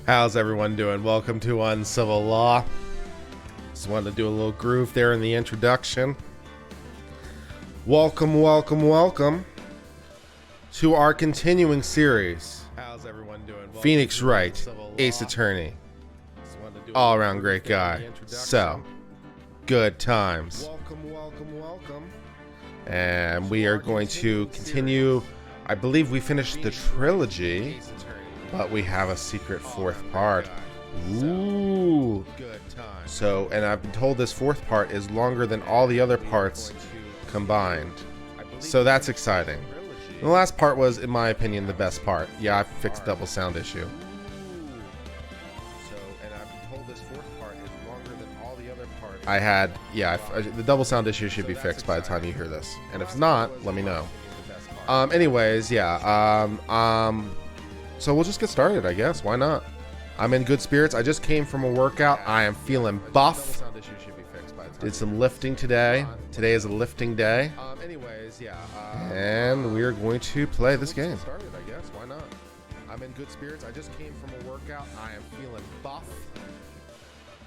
How's everyone doing? Welcome to Uncivil Law. Just wanted to do a little groove there in the introduction. Welcome to our continuing series. How's everyone doing? Phoenix Wright, Ace Attorney. All around great guy. So, good times. Welcome. And we are going to continue. I believe we finished the trilogy, but we have a secret fourth part. Ooh. So, and I've been told this fourth part is longer than all the other parts combined. So that's exciting. And the last part was, in my opinion, the best part. Yeah, I fixed double sound issue. The double sound issue should be fixed by the time you hear this. And if it's not, let me know. So we'll just get started, I guess. Why not? I'm in good spirits. I just came from a workout. I am feeling buff. Did some lifting today. Today is a lifting day. And we are going to play this game. Why not? I'm in good spirits. I just came from a workout. I am feeling buff.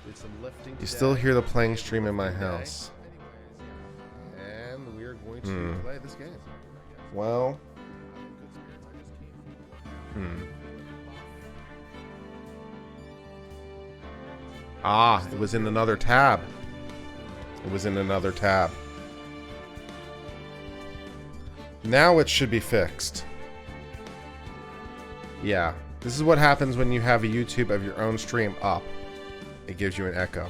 Did some lifting today. You still hear the playing stream in my house. And we are going to play this game. Well. It was in another tab. Now it should be fixed. Yeah, this is what happens when you have a YouTube of your own stream up. It gives you an echo.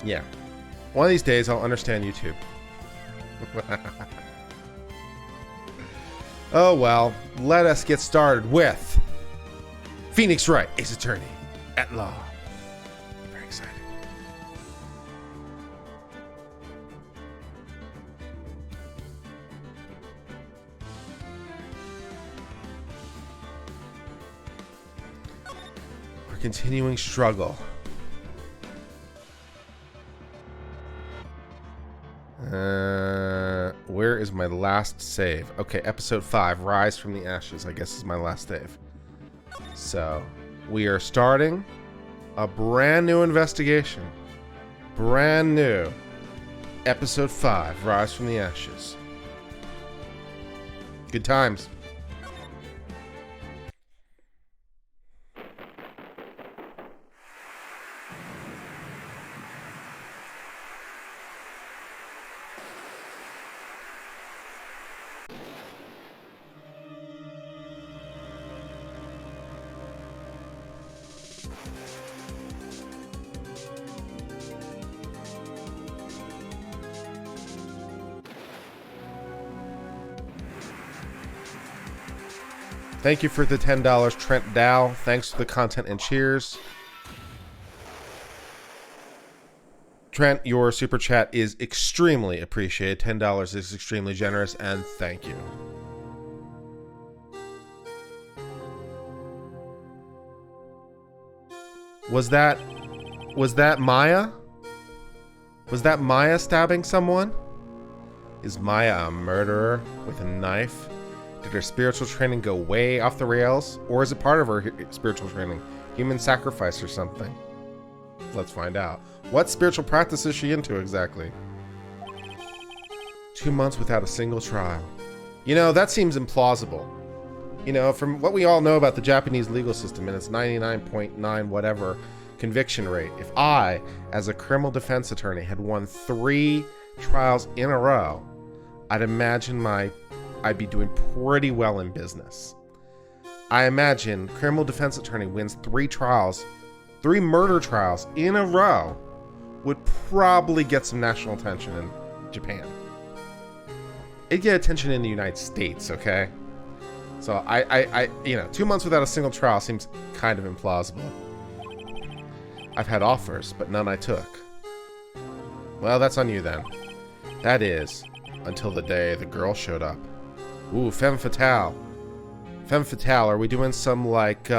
Yeah. One of these days I'll understand YouTube. Oh well, let us get started with Phoenix Wright, Ace Attorney at Law. Very exciting. Our continuing struggle. Where is my last save? Okay, episode 5, Rise from the Ashes, I guess is my last save. So, we are starting a brand new investigation. Brand new. Episode 5, Rise from the Ashes. Good times. Thank you for the $10, Trent Dow. Thanks for the content and cheers. Trent, your super chat is extremely appreciated. $10 is extremely generous, and thank you. Was that Maya? Was that Maya stabbing someone? Is Maya a murderer with a knife? Did her spiritual training go way off the rails? Or is it part of her spiritual training? Human sacrifice or something? Let's find out. What spiritual practice is she into exactly? 2 months without a single trial. You know, that seems implausible. You know, from what we all know about the Japanese legal system and its 99.9 whatever conviction rate, if I, as a criminal defense attorney, had won 3 trials in a row, I'd imagine I'd be doing pretty well in business. I imagine criminal defense attorney wins 3 murder trials in a row, would probably get some national attention in Japan. It'd get attention in the United States, okay? So I 2 months without a single trial seems kind of implausible. I've had offers, but none I took. Well, that's on you then. That is, until the day the girl showed up. Ooh, femme fatale. Femme fatale, are we doing some, like,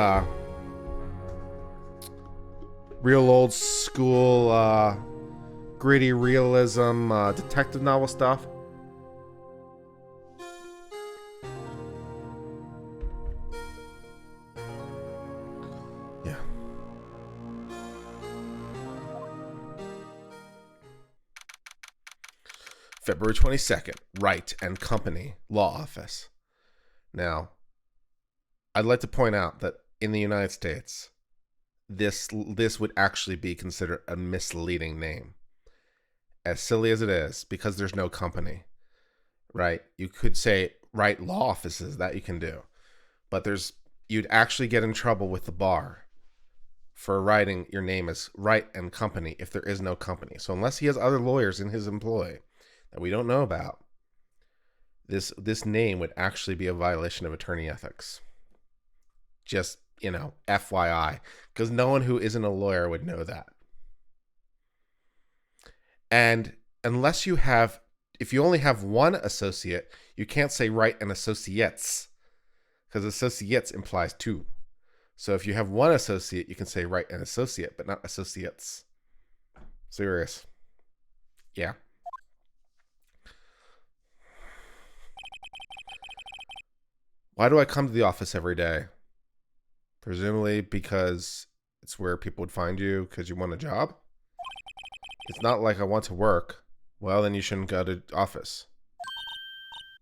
real old school, gritty realism, detective novel stuff? February 22nd, Wright and Company, Law Office. Now, I'd like to point out that in the United States, this would actually be considered a misleading name. As silly as it is, because there's no company, right? You could say Wright Law Offices, that you can do. But you'd actually get in trouble with the bar for writing your name as Wright and Company if there is no company. So unless he has other lawyers in his employ that we don't know about, this name would actually be a violation of attorney ethics. Just, FYI, because no one who isn't a lawyer would know that. And unless if you only have one associate, you can't say Wright and Associates, because associates implies two. So if you have one associate, you can say Wright and Associate, but not associates. Serious. Yeah. Why do I come to the office every day? Presumably because it's where people would find you because you want a job. It's not like I want to work. Well, then you shouldn't go to office.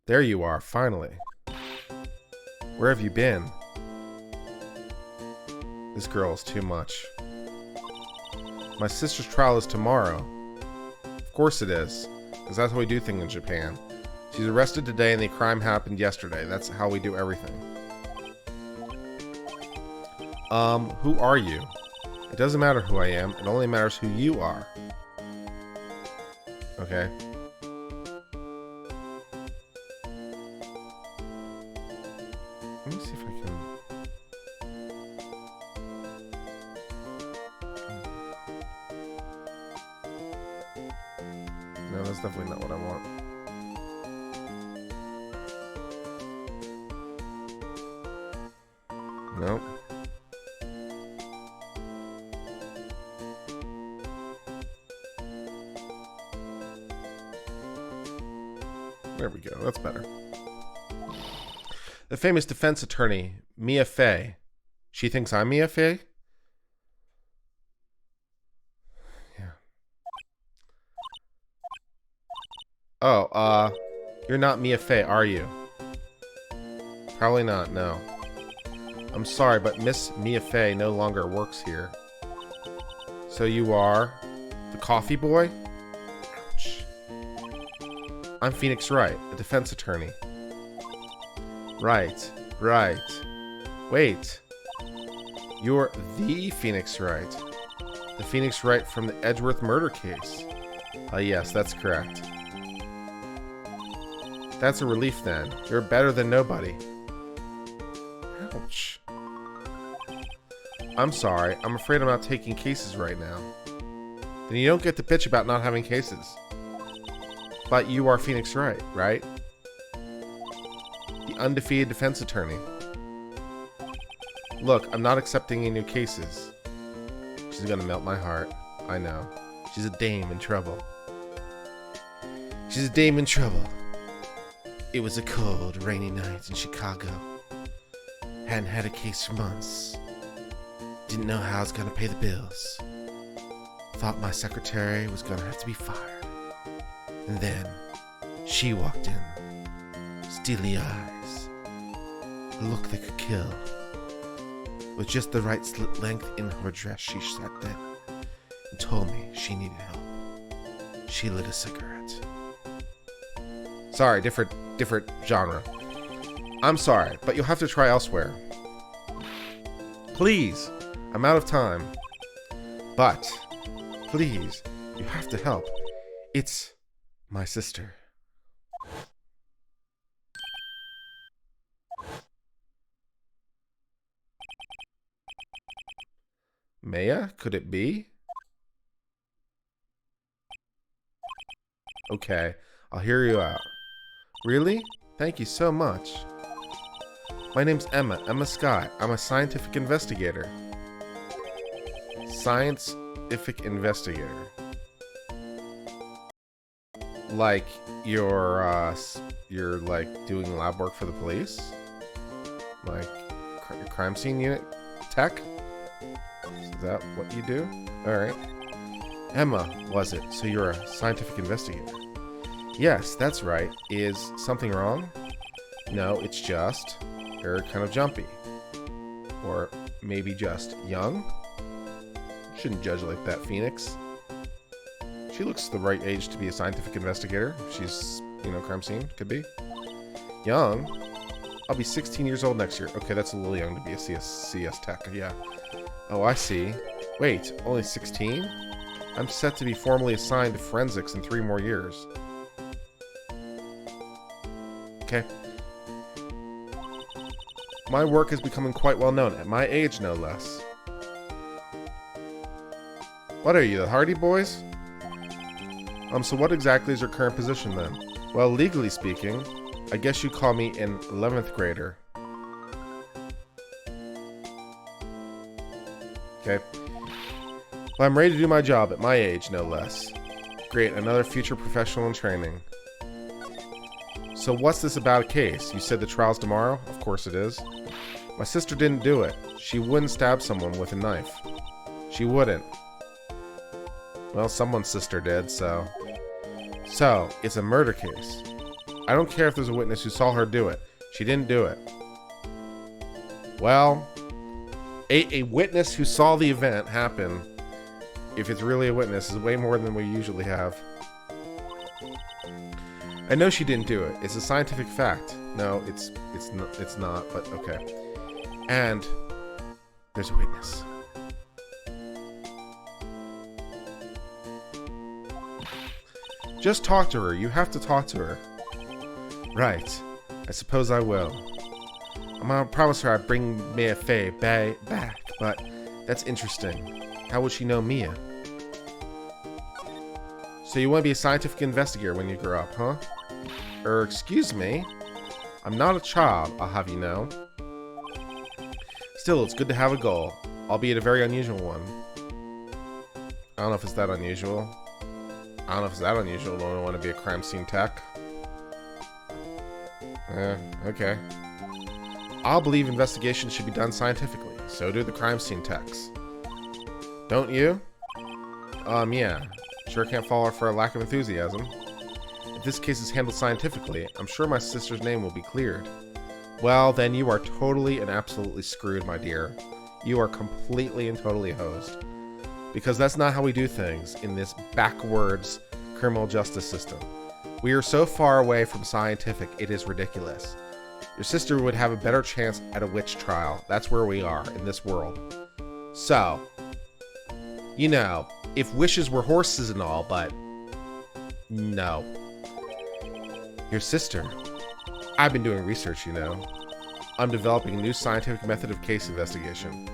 There you are, finally. Where have you been? This girl is too much. My sister's trial is tomorrow. Of course it is, because that's how we do things in Japan. She's arrested today and the crime happened yesterday. That's how we do everything. Who are you? It doesn't matter who I am. It only matters who you are. Okay. Let me see if I can... No, that's definitely not what I want. Nope. There we go. That's better. The famous defense attorney, Mia Fey. She thinks I'm Mia Fey? Yeah. Oh, you're not Mia Fey, are you? Probably not, no. I'm sorry, but Miss Mia Fey no longer works here. So you are the coffee boy? Ouch. I'm Phoenix Wright, a defense attorney. Right. Wait. You're the Phoenix Wright. The Phoenix Wright from the Edgeworth murder case. Yes, that's correct. That's a relief then. You're better than nobody. Ouch. I'm sorry. I'm afraid I'm not taking cases right now. Then you don't get to bitch about not having cases. But you are Phoenix Wright, right? The undefeated defense attorney. Look, I'm not accepting any new cases. She's gonna melt my heart. I know. She's a dame in trouble. She's a dame in trouble. It was a cold, rainy night in Chicago. Hadn't had a case for months. Didn't know how I was gonna pay the bills. Thought my secretary was gonna have to be fired. And then she walked in. Steely eyes. A look that could kill. With just the right slit length in her dress, she sat down and told me she needed help. She lit a cigarette. Sorry, different genre. I'm sorry, but you'll have to try elsewhere. Please, I'm out of time. But, please, you have to help. It's my sister. Maya, could it be? Okay, I'll hear you out. Really? Thank you so much. My name's Emma Skye. I'm a scientific investigator. Scientific investigator. Like you're like doing lab work for the police? Like crime scene unit tech? Is that what you do? Alright. Emma, was it? So you're a scientific investigator. Yes, that's right. Is something wrong? No, it's just... you're kind of jumpy. Or maybe just young? Shouldn't judge like that, Phoenix. She looks the right age to be a scientific investigator. She's, crime scene. Could be. Young? I'll be 16 years old next year. Okay, that's a little young to be a CS tech. Yeah. Oh, I see. Wait, only 16? I'm set to be formally assigned to forensics in 3 more years. Okay. My work is becoming quite well known, at my age no less. What are you, the Hardy Boys? So what exactly is your current position then? Well, legally speaking, I guess you'd call me an 11th grader. Okay. Well, I'm ready to do my job at my age, no less. Great, another future professional in training. So what's this about a case? You said the trial's tomorrow? Of course it is. My sister didn't do it. She wouldn't stab someone with a knife. She wouldn't. Well, someone's sister did, so... So, it's a murder case. I don't care if there's a witness who saw her do it. She didn't do it. Well, a witness who saw the event happen, if it's really a witness, is way more than we usually have. I know she didn't do it. It's a scientific fact. No, it's not, but okay. And there's a witness. Just talk to her. You have to talk to her. Right. I suppose I will. I'm gonna promise her I'd bring Mia Fey back, but that's interesting. How would she know Mia? So you want to be a scientific investigator when you grow up, huh? Excuse me? I'm not a child, I'll have you know. Still, it's good to have a goal, albeit a very unusual one. I don't know if it's that unusual. I don't know if it's that unusual to want to be a crime scene tech. Okay. I'll believe investigations should be done scientifically. So do the crime scene techs. Don't you? Yeah. Sure can't follow her for a lack of enthusiasm. If this case is handled scientifically, I'm sure my sister's name will be cleared. Well, then you are totally and absolutely screwed, my dear. You are completely and totally hosed. Because that's not how we do things in this backwards criminal justice system. We are so far away from scientific, it is ridiculous. Your sister would have a better chance at a witch trial. That's where we are in this world. So, if wishes were horses and all, but no. Your sister. I've been doing research, I'm developing a new scientific method of case investigation.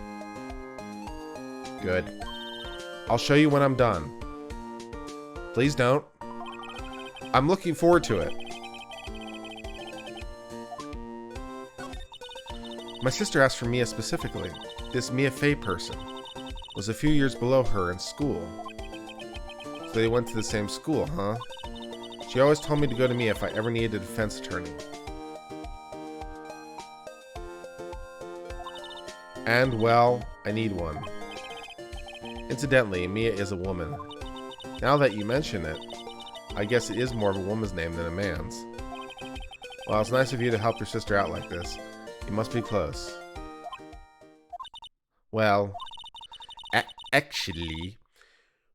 Good. I'll show you when I'm done. Please don't. I'm looking forward to it. My sister asked for Mia specifically. This Mia Fey person was a few years below her in school. So they went to the same school, huh? She always told me to go to Mia if I ever needed a defense attorney. And, well, I need one. Incidentally, Mia is a woman. Now that you mention it, I guess it is more of a woman's name than a man's. Well, it's nice of you to help your sister out like this. You must be close. Well, actually,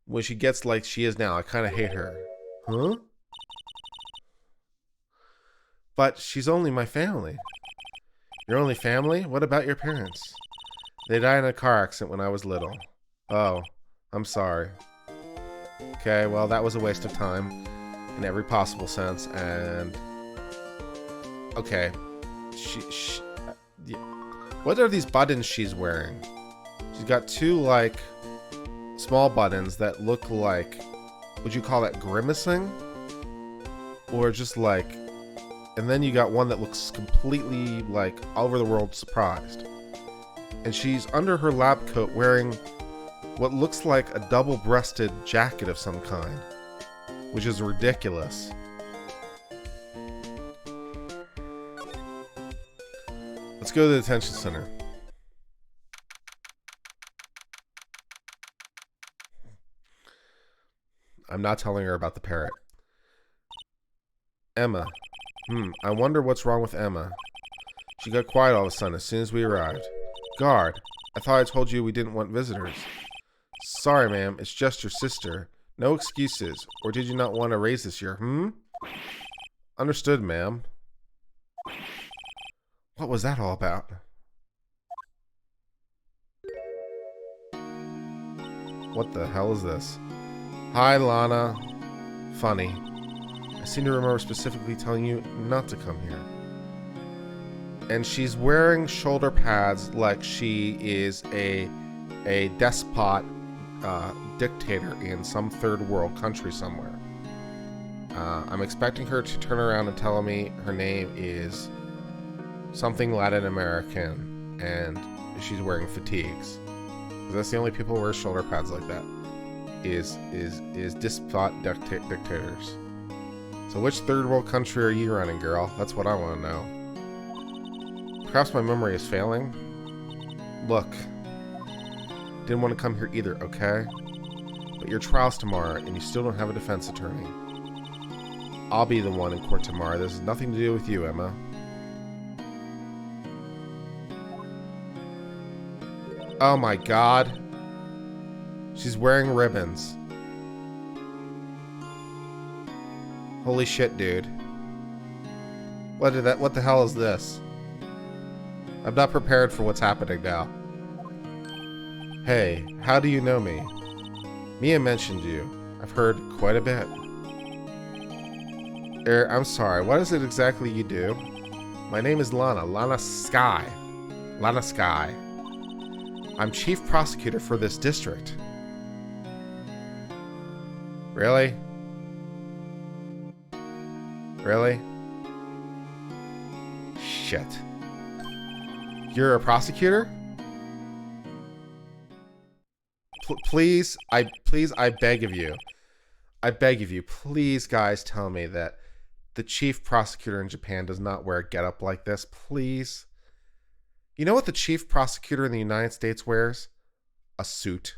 when she gets like she is now, I kind of hate her. Huh? But she's only my family. Your only family? What about your parents? They died in a car accident when I was little. Oh, I'm sorry. Okay, well, that was a waste of time in every possible sense, and... Okay. What are these buttons she's wearing? She's got 2, like, small buttons that look like... Would you call that grimacing? Or just like... And then you got one that looks completely, like, all over the world surprised. And she's under her lab coat wearing what looks like a double-breasted jacket of some kind. Which is ridiculous. Let's go to the detention center. I'm not telling her about the parrot. Emma. I wonder what's wrong with Emma. She got quiet all of a sudden as soon as we arrived. Guard, I thought I told you we didn't want visitors. Sorry, ma'am, it's just your sister. No excuses. Or did you not want to raise this year, Understood, ma'am. What was that all about? What the hell is this? Hi, Lana. Funny. I seem to remember specifically telling you not to come here. And she's wearing shoulder pads like she is a despot dictator in some third world country somewhere. I'm expecting her to turn around and tell me her name is something Latin American and she's wearing fatigues. Because that's the only people who wear shoulder pads like that. Is despot dictators. So which third world country are you running, girl? That's what I want to know. Perhaps my memory is failing. Look, didn't want to come here either, okay? But your trial's tomorrow, and you still don't have a defense attorney. I'll be the one in court tomorrow. This has nothing to do with you, Emma. Oh my god. She's wearing ribbons. Holy shit, dude. What the hell is this? I'm not prepared for what's happening now. Hey, how do you know me? Mia mentioned you. I've heard quite a bit. I'm sorry, what is it exactly you do? My name is Lana Skye. Lana Skye. I'm chief prosecutor for this district. Really? Really? Shit. You're a prosecutor? Please, I beg of you. I beg of you, please, guys, tell me that the chief prosecutor in Japan does not wear a getup like this, please. You know what the chief prosecutor in the United States wears? A suit.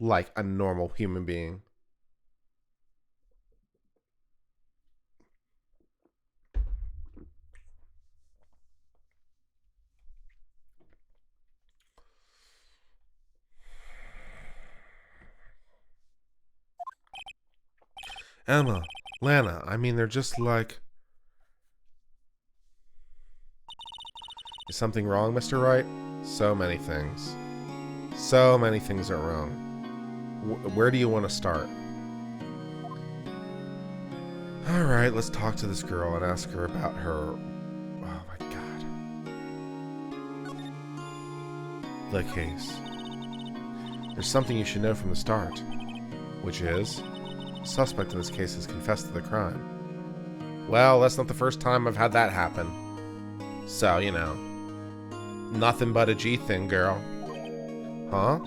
Like a normal human being. Emma, Lana, I mean, they're just like... Is something wrong, Mr. Wright? So many things. So many things are wrong. Where do you want to start? Alright, let's talk to this girl and ask her about her... Oh my god. The case. There's something you should know from the start. Which is... The suspect in this case has confessed to the crime. Well, that's not the first time I've had that happen. So, you know. Nothing but a G thing, girl. Huh?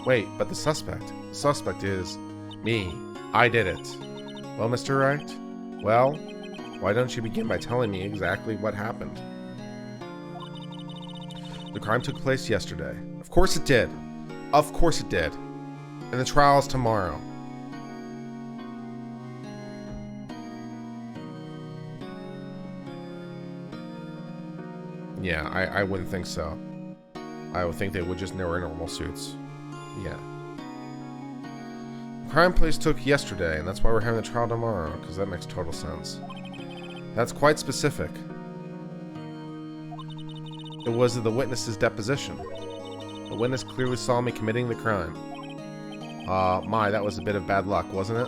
Wait, but the suspect. The suspect is me. I did it. Well, Mr. Wright? Well, why don't you begin by telling me exactly what happened? The crime took place yesterday. Of course it did. Of course it did. And the trial is tomorrow. Yeah, I wouldn't think so. I would think they would just wear normal suits. Yeah. The crime place took yesterday, and that's why we're having the trial tomorrow, because that makes total sense. That's quite specific. It was the witness's deposition. The witness clearly saw me committing the crime. My, that was a bit of bad luck, wasn't it?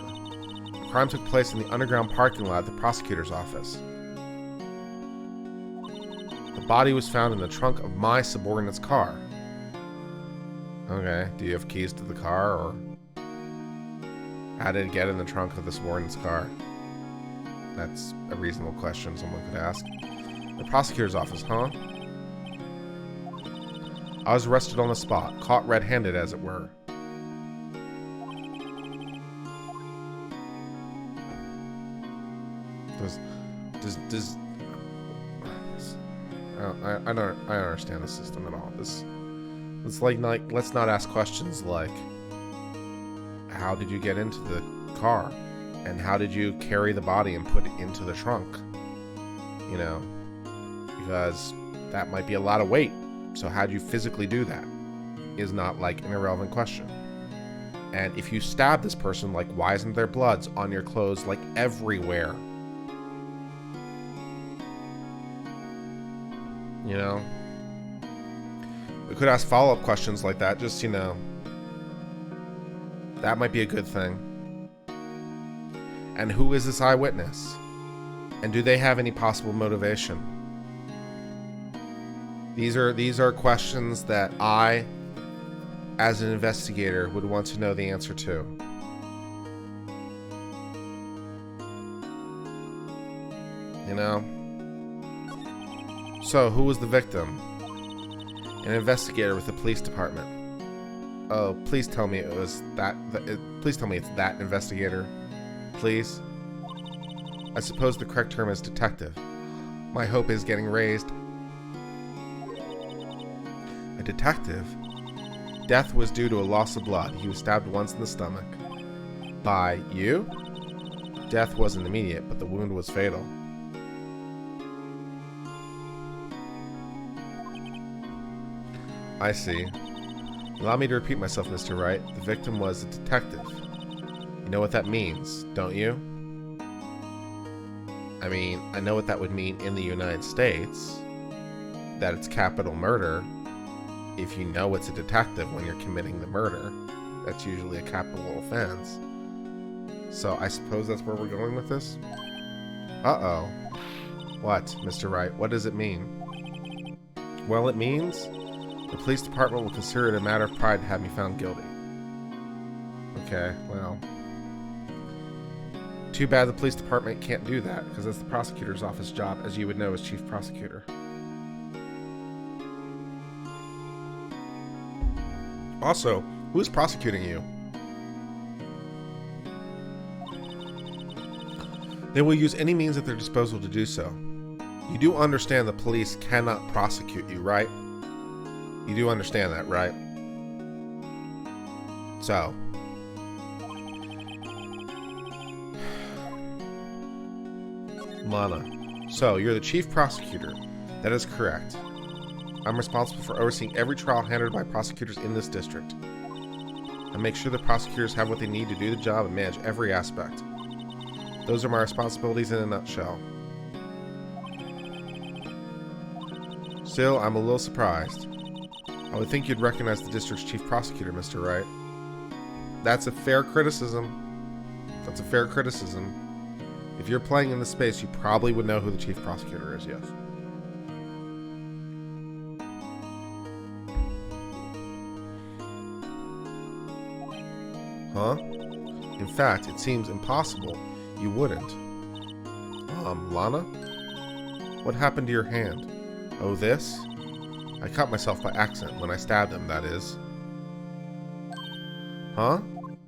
The crime took place in the underground parking lot at the prosecutor's office. The body was found in the trunk of my subordinate's car. Okay, do you have keys to the car, or how did it get in the trunk of the subordinate's car? That's a reasonable question someone could ask. The prosecutor's office, huh? I was arrested on the spot, caught red-handed, as it were. I don't understand the system at all. It's like let's not ask questions like, how did you get into the car? And how did you carry the body and put it into the trunk? You know, because that might be a lot of weight. So how'd you physically do that? Is not like an irrelevant question. And if you stab this person, like, why isn't there bloods on your clothes, like, everywhere? You know? We could ask follow-up questions like that, just, you know. That might be a good thing. And who is this eyewitness? And do they have any possible motivation? These are questions that I, as an investigator, would want to know the answer to. You know? So, who was the victim? An investigator with the police department. Oh, please tell me it was that. Please tell me it's that investigator. Please. I suppose the correct term is detective. My hope is getting raised. A detective? Death was due to a loss of blood. He was stabbed once in the stomach. By you? Death wasn't immediate, but the wound was fatal. I see. Allow me to repeat myself, Mr. Wright. The victim was a detective. You know what that means, don't you? I mean, I know what that would mean in the United States. That it's capital murder. If you know it's a detective when you're committing the murder, that's usually a capital offense. So I suppose that's where we're going with this? Uh-oh. What, Mr. Wright? What does it mean? Well, it means the police department will consider it a matter of pride to have me found guilty. Okay, well. Too bad the police department can't do that, because that's the prosecutor's office job, as you would know as chief prosecutor. Also, who is prosecuting you? They will use any means at their disposal to do so. You do understand the police cannot prosecute you, right? You do understand that, right? So. Lana. So, you're the chief prosecutor. That is correct. I'm responsible for overseeing every trial handled by prosecutors in this district. I make sure the prosecutors have what they need to do the job and manage every aspect. Those are my responsibilities in a nutshell. Still, I'm a little surprised. I would think you'd recognize the district's chief prosecutor, Mr. Wright. That's a fair criticism. That's a fair criticism. If you're playing in this space, you probably would know who the chief prosecutor is, yes. Huh? In fact, it seems impossible you wouldn't. Lana? What happened to your hand? Oh, this? I cut myself by accident when I stabbed him, that is. Huh?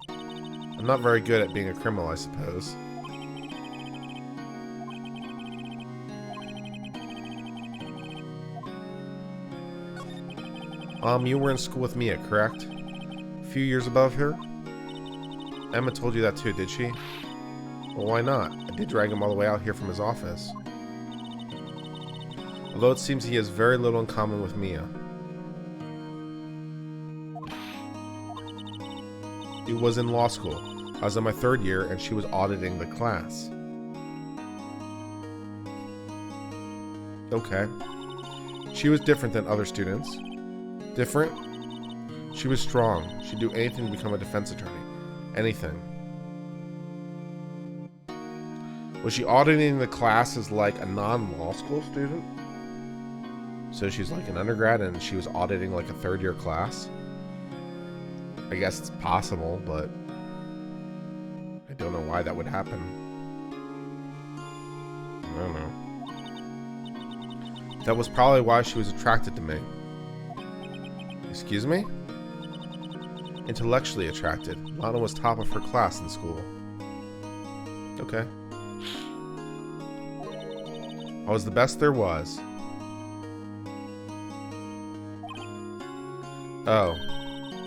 I'm not very good at being a criminal, I suppose. You were in school with Mia, correct? A few years above her? Emma told you that too, did she? Well, why not? I did drag him all the way out here from his office. Although it seems he has very little in common with Mia. It was in law school. I was in my third year and she was auditing the class. Okay. She was different than other students. Different? She was strong. She'd do anything to become a defense attorney. Anything. Was she auditing the class as like a non-law school student? So she's like an undergrad and she was auditing like a third year class? I guess it's possible, but I don't know why that would happen. I don't know. That was probably why she was attracted to me. Excuse me? Intellectually attracted. Lana was top of her class in school. Okay. I was the best there was. Oh.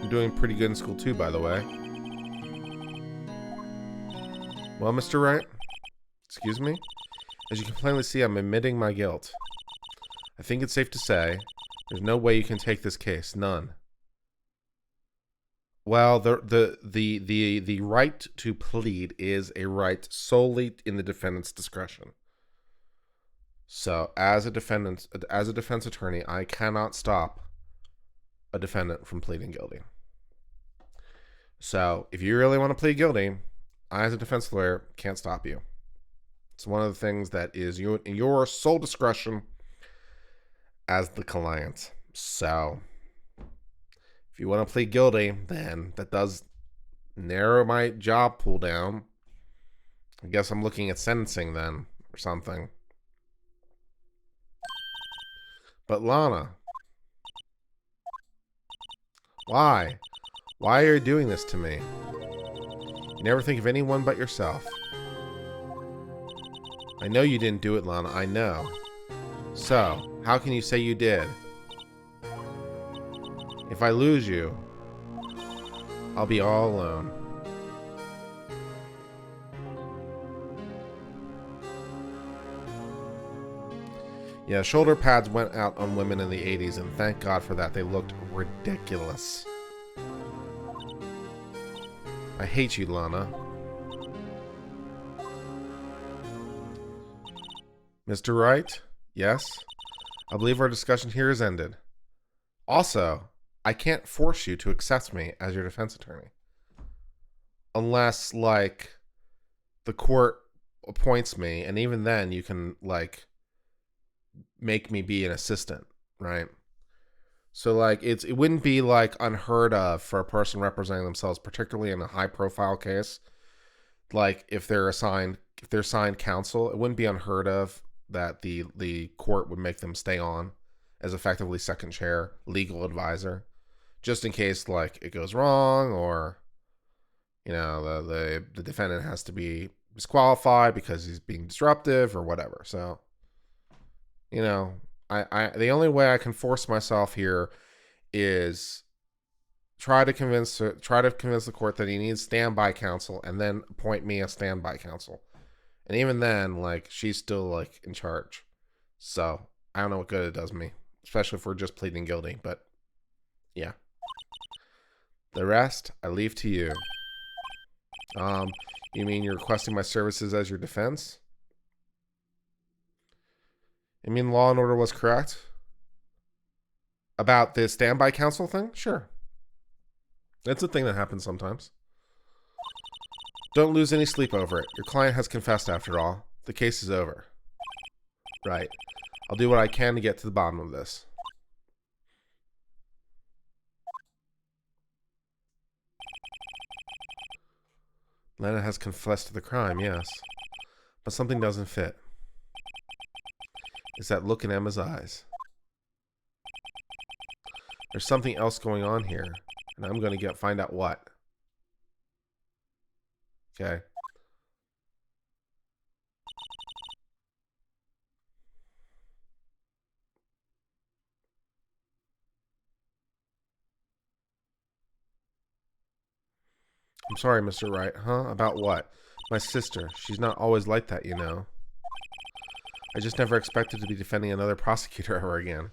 I'm doing pretty good in school too, by the way. Well, Mr. Wright? Excuse me? As you can plainly see, I'm admitting my guilt. I think it's safe to say there's no way you can take this case. None. Well, the right to plead is a right solely in the defendant's discretion. So, as a defense attorney, I cannot stop a defendant from pleading guilty. So, if you really want to plead guilty, I, as a defense lawyer, can't stop you. It's one of the things that is your sole discretion as the client. So, if you want to plead guilty, then that does narrow my job pool down. I guess I'm looking at sentencing then, or something. But Lana, why? Why are you doing this to me? You never think of anyone but yourself. I know you didn't do it, Lana. I know. So, how can you say you did? If I lose you, I'll be all alone. Yeah, shoulder pads went out on women in the 80s, and thank God for that. They looked ridiculous. I hate you, Lana. Mr. Wright? Yes? I believe our discussion here is ended. Also, I can't force you to accept me as your defense attorney. Unless, like, the court appoints me, and even then you can, like, make me be an assistant, right? So, like, it wouldn't be, like, unheard of for a person representing themselves, particularly in a high-profile case. Like, if they're assigned counsel, it wouldn't be unheard of that the court would make them stay on as effectively second chair legal advisor, just in case, like, it goes wrong, or, you know, the defendant has to be disqualified because he's being disruptive or whatever. So, you know, I the only way I can force myself here is try to convince the court that he needs standby counsel, and then appoint me a standby counsel. And even then, like, she's still, like, in charge. So, I don't know what good it does me, especially if we're just pleading guilty, but yeah. The rest, I leave to you. You mean you're requesting my services as your defense? You mean Law and Order was correct? About the standby counsel thing? Sure. It's a thing that happens sometimes. Don't lose any sleep over it. Your client has confessed after all. The case is over. Right. I'll do what I can to get to the bottom of this. Lana has confessed to the crime, yes. But something doesn't fit. It's that look in Emma's eyes. There's something else going on here, and I'm going to find out what. Okay. I'm sorry, Mr. Wright. Huh? About what? My sister. She's not always like that, you know. I just never expected to be defending another prosecutor ever again.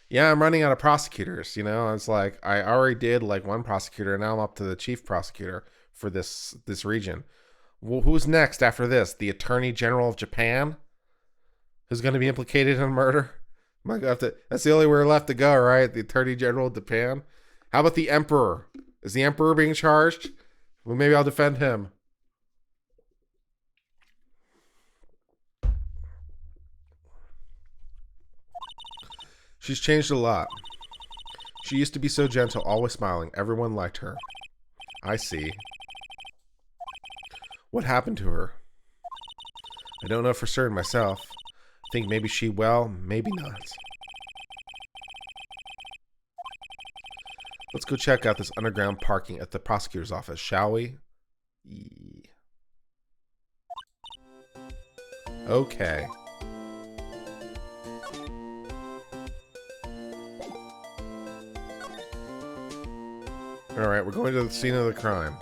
Yeah, I'm running out of prosecutors, you know. It's like, I already did, like, one prosecutor, and now I'm up to the chief prosecutor for this region. Well, who's next after this? The Attorney General of Japan? Who's going to be implicated in murder? That's the only way left to go, right? The Attorney General of Japan? How about the Emperor? Is the Emperor being charged? Well, maybe I'll defend him. She's changed a lot. She used to be so gentle, always smiling. Everyone liked her. I see. What happened to her? I don't know for certain myself. I think maybe maybe not. Let's go check out this underground parking at the prosecutor's office, shall we? Okay. Alright, we're going to the scene of the crime.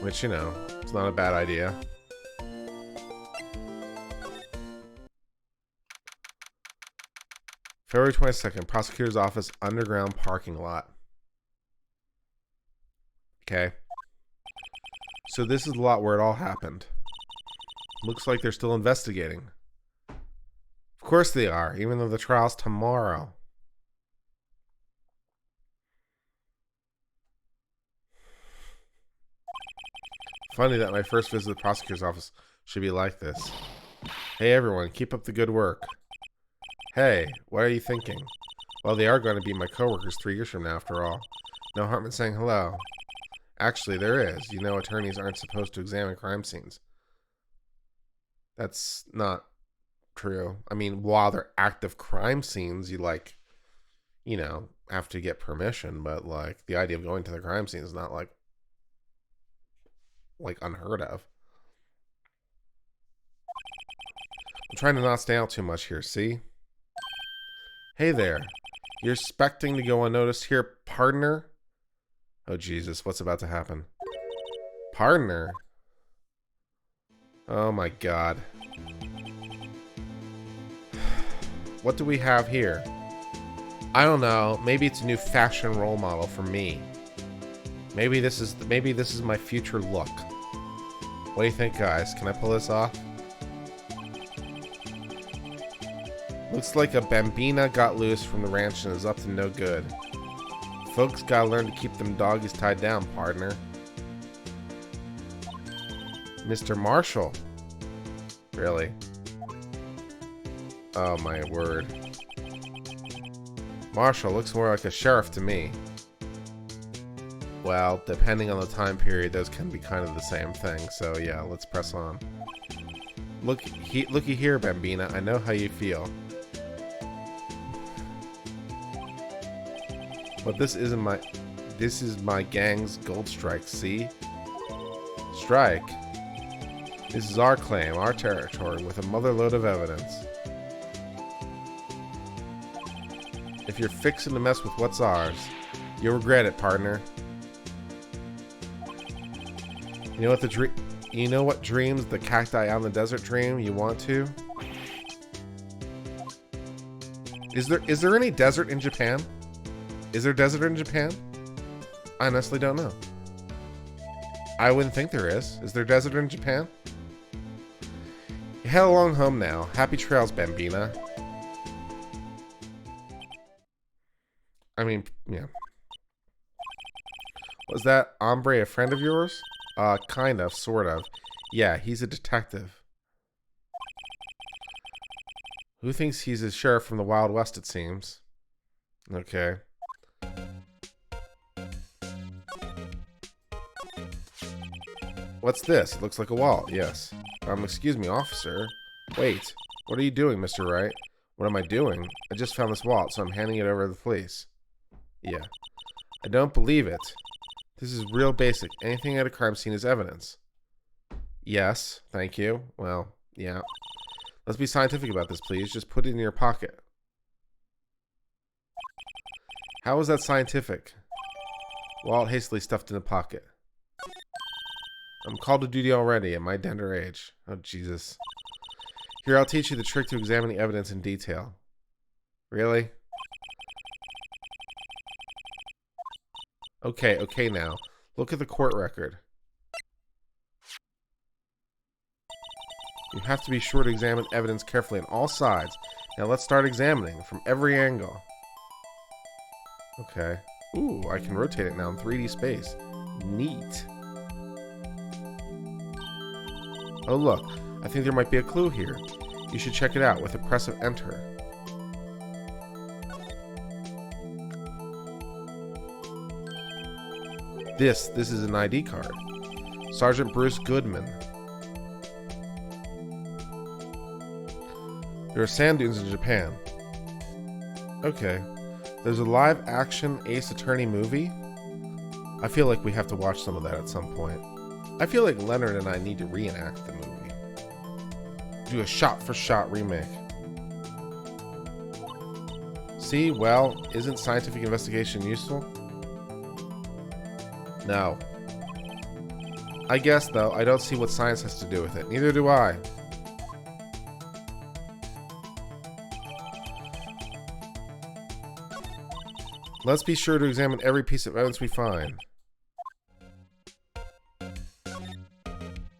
Which, you know, it's not a bad idea. February 22nd, prosecutor's office, underground parking lot. Okay. So this is the lot where it all happened. Looks like they're still investigating. Of course they are, even though the trial's tomorrow. Funny that my first visit to the prosecutor's office should be like this. Hey everyone, keep up the good work. Hey, what are you thinking? Well, they are going to be my coworkers 3 years from now, after all. No harm in saying hello. Actually, there is. You know, attorneys aren't supposed to examine crime scenes. That's not true. I mean, while they're active crime scenes, you have to get permission, but the idea of going to the crime scene is not like unheard of. I'm trying to not stay out too much here, see? Hey there. You're expecting to go unnoticed here, partner? Oh, Jesus, what's about to happen? Partner? Oh, my God. What do we have here? I don't know. Maybe it's a new fashion role model for me. Maybe this is my future look. What do you think, guys? Can I pull this off? Looks like a bambina got loose from the ranch and is up to no good. Folks gotta learn to keep them doggies tied down, partner. Mr. Marshall. Really? Oh my word. Marshall looks more like a sheriff to me. Well, depending on the time period, those can be kind of the same thing. So yeah, let's press on. Looky here, Bambina. I know how you feel. But this is my gang's gold strike, see? Strike. This is our claim, our territory, with a motherload of evidence. If you're fixing to mess with what's ours, you'll regret it, partner. You know what dreams the cacti out in the desert dream? You want to? Is there any desert in Japan? Is there desert in Japan? I honestly don't know. I wouldn't think there is. Is there desert in Japan? Head along home now. Happy trails, Bambina. I mean, yeah. Was that hombre a friend of yours? Kind of, sort of. Yeah, he's a detective. Who thinks he's a sheriff from the Wild West, it seems. Okay. What's this? It looks like a wallet, yes. Excuse me, officer. Wait, what are you doing, Mr. Wright? What am I doing? I just found this wallet, so I'm handing it over to the police. Yeah. I don't believe it. This is real basic. Anything at a crime scene is evidence. Yes, thank you. Well, yeah. Let's be scientific about this, please. Just put it in your pocket. How is that scientific? Wallet hastily stuffed in a pocket. I'm called to duty already at my tender age. Oh, Jesus. Here, I'll teach you the trick to examining evidence in detail. Really? Okay now. Look at the court record. You have to be sure to examine evidence carefully on all sides. Now let's start examining from every angle. Okay. Ooh, I can rotate it now in 3D space. Neat. Oh look, I think there might be a clue here. You should check it out with a press of enter. This is an ID card. Sergeant Bruce Goodman. There are sand dunes in Japan. Okay. There's a live-action Ace Attorney movie. I feel like we have to watch some of that at some point. I feel like Leonard and I need to reenact the movie. Do a shot-for-shot remake. See, well, isn't scientific investigation useful? No. I guess, though, I don't see what science has to do with it. Neither do I. Let's be sure to examine every piece of evidence we find.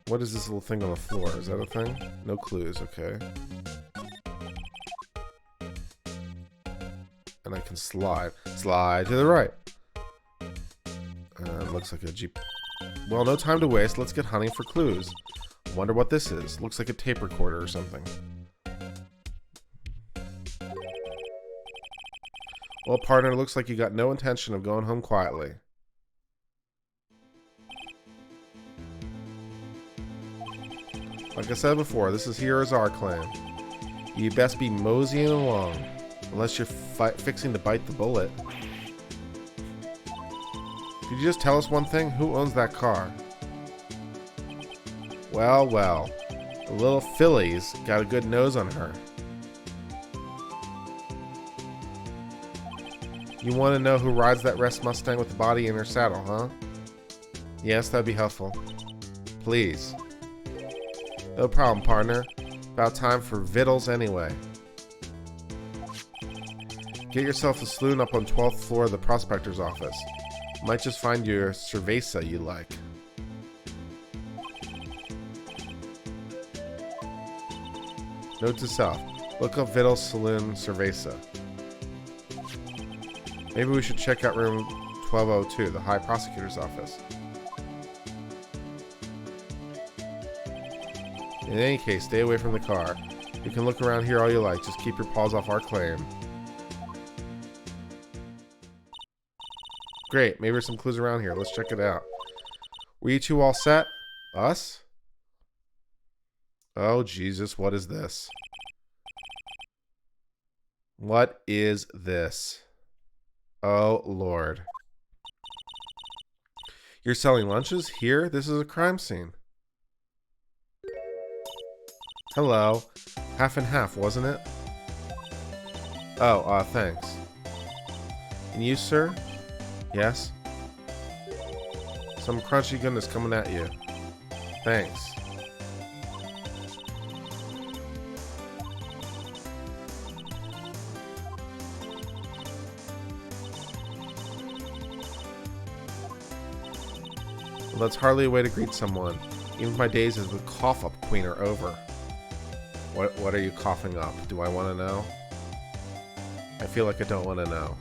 What is this little thing on the floor? Is that a thing? No clues, okay. And I can slide. Slide to the right. Looks like a Jeep. Well, no time to waste. Let's get hunting for clues. Wonder what this is. Looks like a tape recorder or something. Well, partner, looks like you got no intention of going home quietly. Like I said before, this is here as our claim. You best be moseying along. Unless you're fixing to bite the bullet. Could you just tell us one thing? Who owns that car? Well, well. The little filly's got a good nose on her. You want to know who rides that rest Mustang with the body in her saddle, huh? Yes, that'd be helpful. Please. No problem, partner. About time for vittles anyway. Get yourself a saloon up on 12th floor of the prospector's office. Might just find you a cerveza you like. Note to self. Look up Vittles Saloon Cerveza. Maybe we should check out room 1202, the High Prosecutor's office. In any case, stay away from the car. You can look around here all you like, just keep your paws off our claim. Great, maybe there's some clues around here. Let's check it out. Were you two all set? Us? Oh, Jesus, what is this? What is this? Oh, Lord. You're selling lunches here? This is a crime scene. Hello. Half and half, wasn't it? Oh, thanks. And you, sir? Yes? Some crunchy goodness coming at you. Thanks. Well, that's hardly a way to greet someone. Even my days as the cough-up queen are over. What are you coughing up? Do I want to know? I feel like I don't want to know.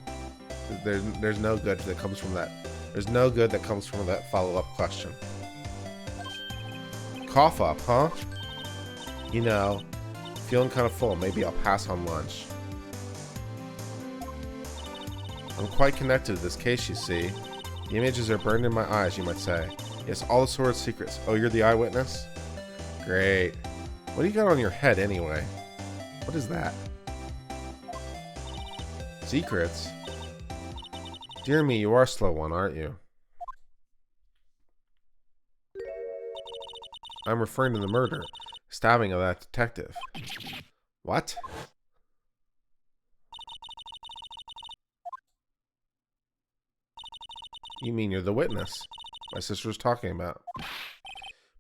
There's no good that comes from that. There's no good that comes from that follow-up question. Cough up, huh? You know, feeling kind of full. Maybe I'll pass on lunch. I'm quite connected to this case, you see. The images are burned in my eyes, you might say. Yes, all the sort of secrets. Oh, you're the eyewitness? Great. What do you got on your head, anyway? What is that? Secrets? Dear me, you are a slow one, aren't you? I'm referring to the murder, stabbing of that detective. What? You mean you're the witness my sister was talking about?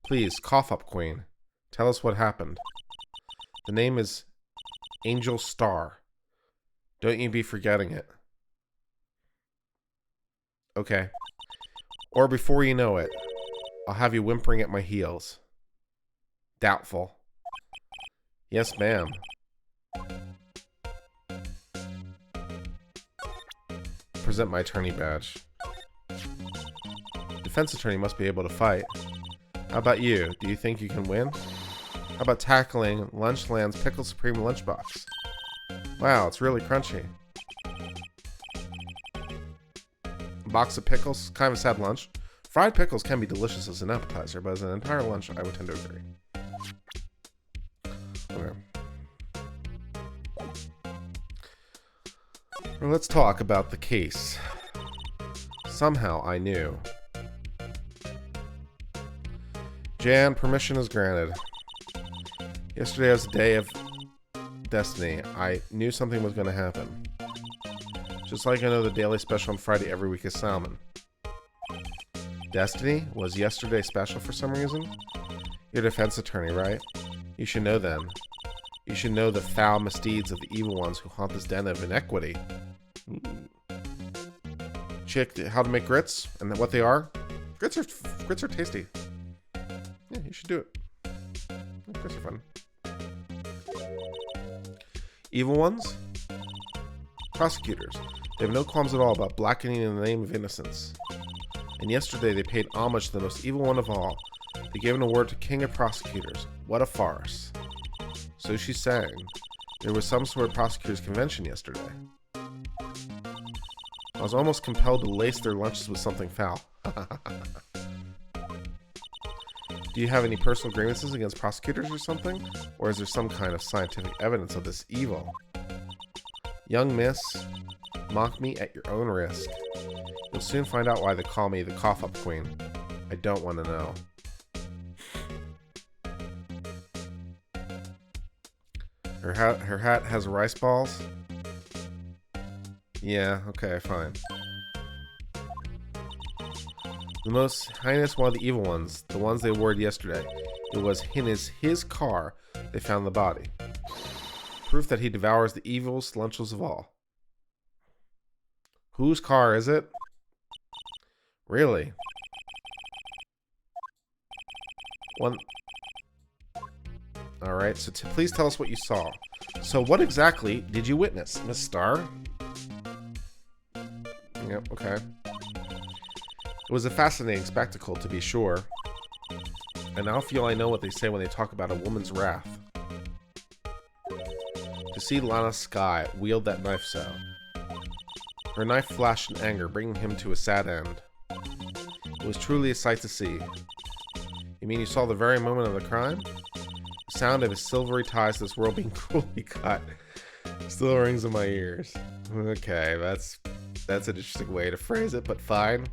Please, cough up, Queen. Tell us what happened. The name is Angel Starr. Don't you be forgetting it. Okay. Or before you know it, I'll have you whimpering at my heels. Doubtful. Yes, ma'am. Present my attorney badge. Defense attorney must be able to fight. How about you? Do you think you can win? How about tackling Lunchland's Pickle Supreme lunchbox? Wow, it's really crunchy. A box of pickles, kind of a sad lunch. Fried pickles can be delicious as an appetizer, but as an entire lunch, I would tend to agree. Okay. Well, let's talk about the case. Somehow I knew. Jan, permission is granted. Yesterday was a day of destiny. I knew something was going to happen. Just like I know the daily special on Friday every week is salmon. Destiny? Was yesterday special for some reason? You're a defense attorney, right? You should know them. You should know the foul misdeeds of the evil ones who haunt this den of inequity. teach you how to make grits and what they are. Grits are tasty. Yeah, you should do it. Grits are fun. Evil ones? Prosecutors. They have no qualms at all about blackening in the name of innocence. And yesterday they paid homage to the most evil one of all. They gave an award to King of Prosecutors. What a farce. So she's saying there was some sort of prosecutors convention yesterday. I was almost compelled to lace their lunches with something foul. Do you have any personal grievances against prosecutors or something? Or is there some kind of scientific evidence of this evil? Young miss, mock me at your own risk. You'll soon find out why they call me the cough-up queen. I don't want to know. Her hat has rice balls? Yeah, okay, fine. The most heinous one of the evil ones, the ones they awarded yesterday. It was in his car they found the body. Proof that he devours the evilest lunches of all. Whose car is it? Really? One. Alright, so please tell us what you saw. So what exactly did you witness, Miss Starr? Yep, okay. It was a fascinating spectacle, to be sure. I now feel I know what they say when they talk about a woman's wrath. To see Lana Skye wield that knife so. Her knife flashed in anger, bringing him to a sad end. It was truly a sight to see. You mean you saw the very moment of the crime? The sound of his silvery ties to this world being cruelly cut still rings in my ears. Okay, that's an interesting way to phrase it, but fine.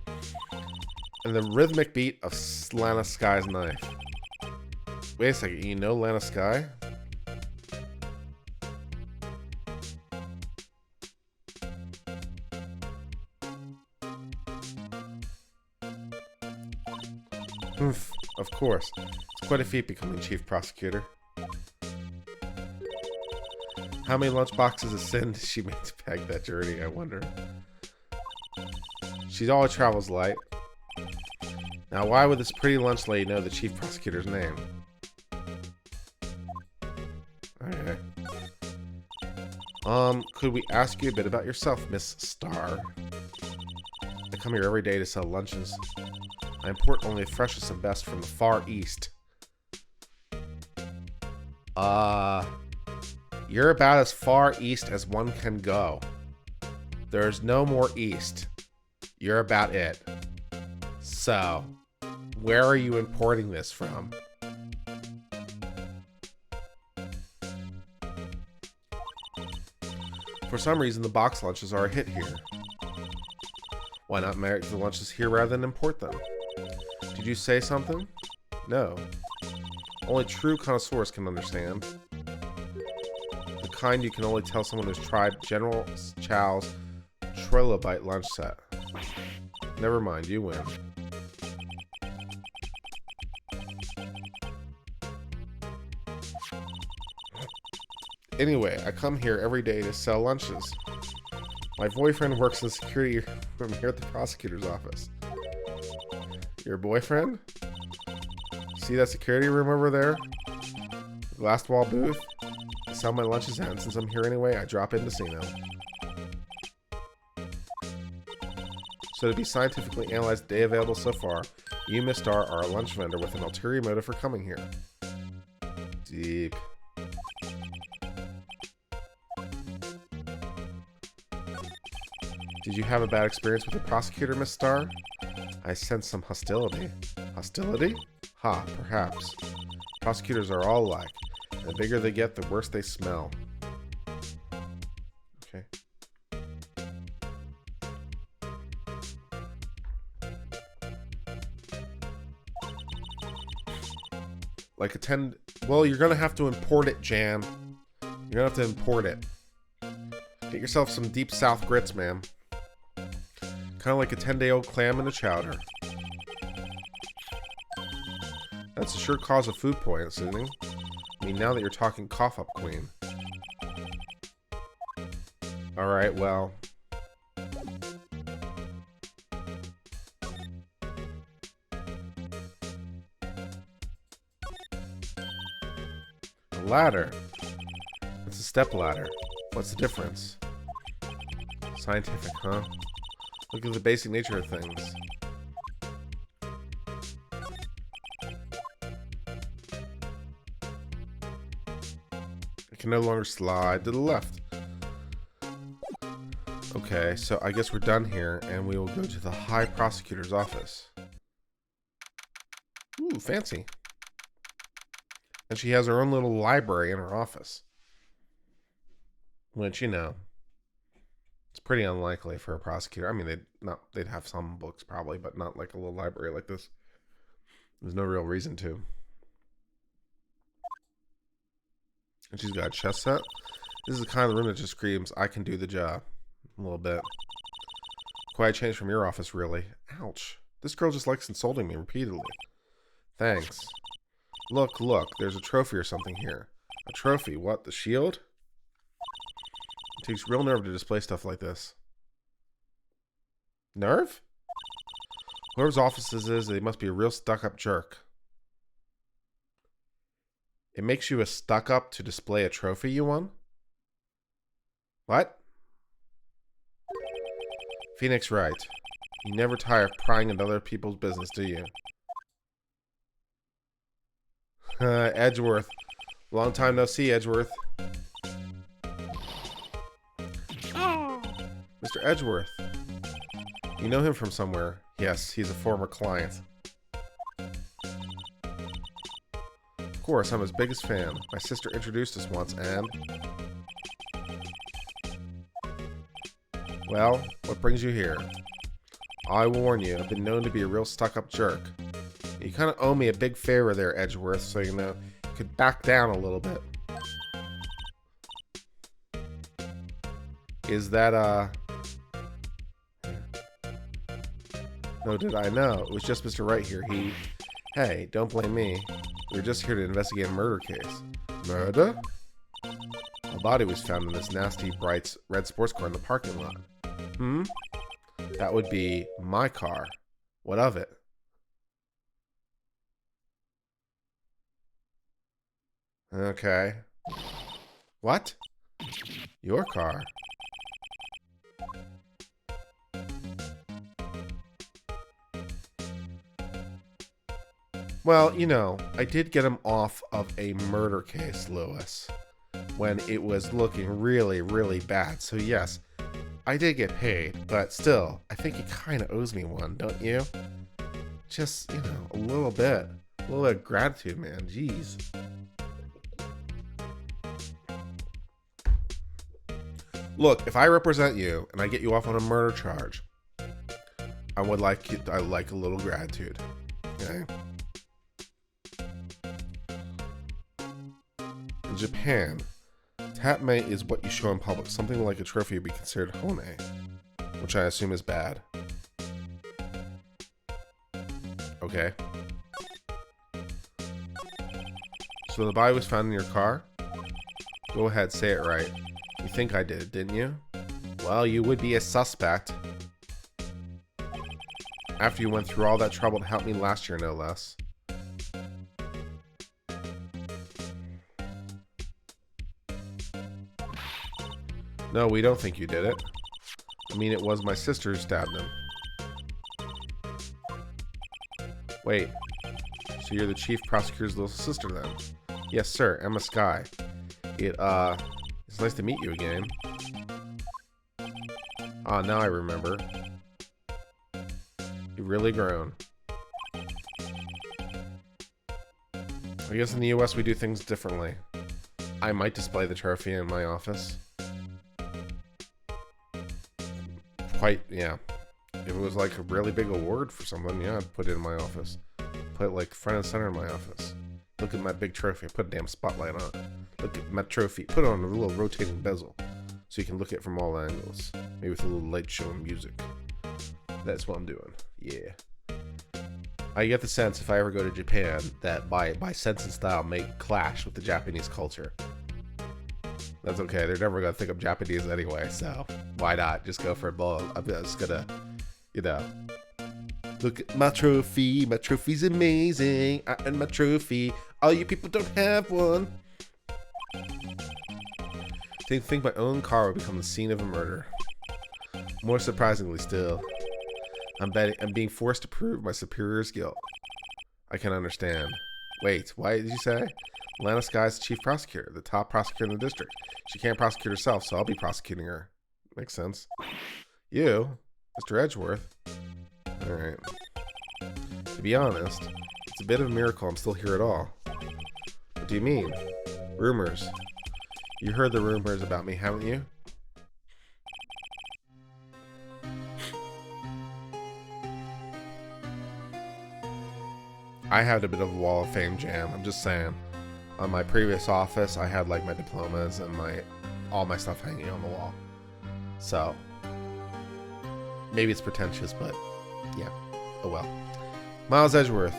And the rhythmic beat of Lana Skye's knife. Wait a second, you know Lana Skye? Oof, of course. It's quite a feat becoming chief prosecutor. How many lunchboxes of sin did she make to peg that journey, I wonder? She always travels light. Now, why would this pretty lunch lady know the chief prosecutor's name? Okay. Could we ask you a bit about yourself, Miss Starr? I come here every day to sell lunches. I import only the freshest and best from the Far East. You're about as far east as one can go. There's no more east. You're about it. So, where are you importing this from? For some reason, the box lunches are a hit here. Why not make the lunches here rather than import them? Did you say something? No. Only true connoisseurs can understand. The kind you can only tell someone who's tried General Chow's trilobite lunch set. Never mind, you win. Anyway, I come here every day to sell lunches. My boyfriend works in the security room here at the prosecutor's office. Your boyfriend? See that security room over there? The glass wall booth? I sell my lunches at, and since I'm here anyway, I drop in to see them. So to be scientifically analyzed the day available so far, you, Miss Starr, are a lunch vendor with an ulterior motive for coming here. Deep. Did you have a bad experience with the prosecutor, Miss Starr? I sense some hostility. Hostility? Ha, perhaps. Prosecutors are all alike. The bigger they get, the worse they smell. Okay. Like well, you're gonna have to import it, Jan. You're gonna have to import it. Get yourself some deep south grits, ma'am. Kind of like a 10-day-old clam in a chowder. That's a sure cause of food poisoning. I mean, now that you're talking cough-up queen. Alright, well. A ladder. It's a step ladder. What's the difference? Scientific, huh? Look at the basic nature of things. I can no longer slide to the left. Okay, so I guess we're done here, and we will go to the High Prosecutor's office. Ooh, fancy. And she has her own little library in her office. Which, you know, it's pretty unlikely for a prosecutor. I mean, they'd have some books probably, but not like a little library like this. There's no real reason to. And she's got a chess set. This is the kind of room that just screams, I can do the job. A little bit. Quite a change from your office, really. Ouch. This girl just likes insulting me repeatedly. Thanks. Look, there's a trophy or something here. A trophy? What, the shield? It takes real nerve to display stuff like this. Nerve? Whoever's office this is, they must be a real stuck-up jerk. It makes you a stuck-up to display a trophy you won? What? Phoenix Wright. You never tire of prying into other people's business, do you? Edgeworth. Long time no see, Edgeworth. Mr. Edgeworth. You know him from somewhere. Yes, he's a former client. Of course, I'm his biggest fan. My sister introduced us once, and... Well, what brings you here? I warn you, I've been known to be a real stuck-up jerk. You kind of owe me a big favor there, Edgeworth, so you know, you could back down a little bit. Is that, No, did I know? It was just Mr. Wright here. Hey, don't blame me. We were just here to investigate a murder case. Murder? A body was found in this nasty, bright red sports car in the parking lot. That would be my car. What of it? Okay. What? Your car? Well, you know, I did get him off of a murder case, Lewis, when it was looking really, really bad. So yes, I did get paid, but still, I think he kind of owes me one, don't you? Just, you know, a little bit of gratitude, man. Jeez. Look, if I represent you and I get you off on a murder charge, I would like a little gratitude. Okay. In Japan, tapmate is what you show in public. Something like a trophy would be considered hone, which I assume is bad. Okay. So the body was found in your car? Go ahead, say it right. You think I did, didn't you? Well, you would be a suspect. After you went through all that trouble to help me last year, no less. No, we don't think you did it. I mean, it was my sister who stabbed him. Wait, so you're the chief prosecutor's little sister then? Yes, sir, Lana Skye. It's nice to meet you again. Ah, now I remember. You've really grown. I guess in the US we do things differently. I might display the trophy in my office. Yeah. If it was like a really big award for someone, yeah, I'd put it in my office. Put it like front and center in my office. Look at my big trophy. I put a damn spotlight on it. Look at my trophy. Put it on a little rotating bezel so you can look at it from all angles. Maybe with a little light show and music. That's what I'm doing. Yeah. I get the sense if I ever go to Japan that my sense and style may clash with the Japanese culture. That's okay. They're never going to think I'm Japanese anyway, so why not? Just go for a ball. I'm just going to, you know, look at my trophy. My trophy's amazing. I earned my trophy. All you people don't have one. Think my own car would become the scene of a murder. More surprisingly still, I'm being forced to prove my superior's guilt. I can understand. Wait, why did you say? Lana Skye is the chief prosecutor, the top prosecutor in the district. She can't prosecute herself, so I'll be prosecuting her. Makes sense. You, Mr. Edgeworth. Alright. To be honest, it's a bit of a miracle I'm still here at all. What do you mean? Rumors. You heard the rumors about me, haven't you? I had a bit of a wall of fame jam, I'm just saying. On my previous office, I had like my diplomas and all my stuff hanging on the wall. So, maybe it's pretentious, but yeah, oh well. Miles Edgeworth.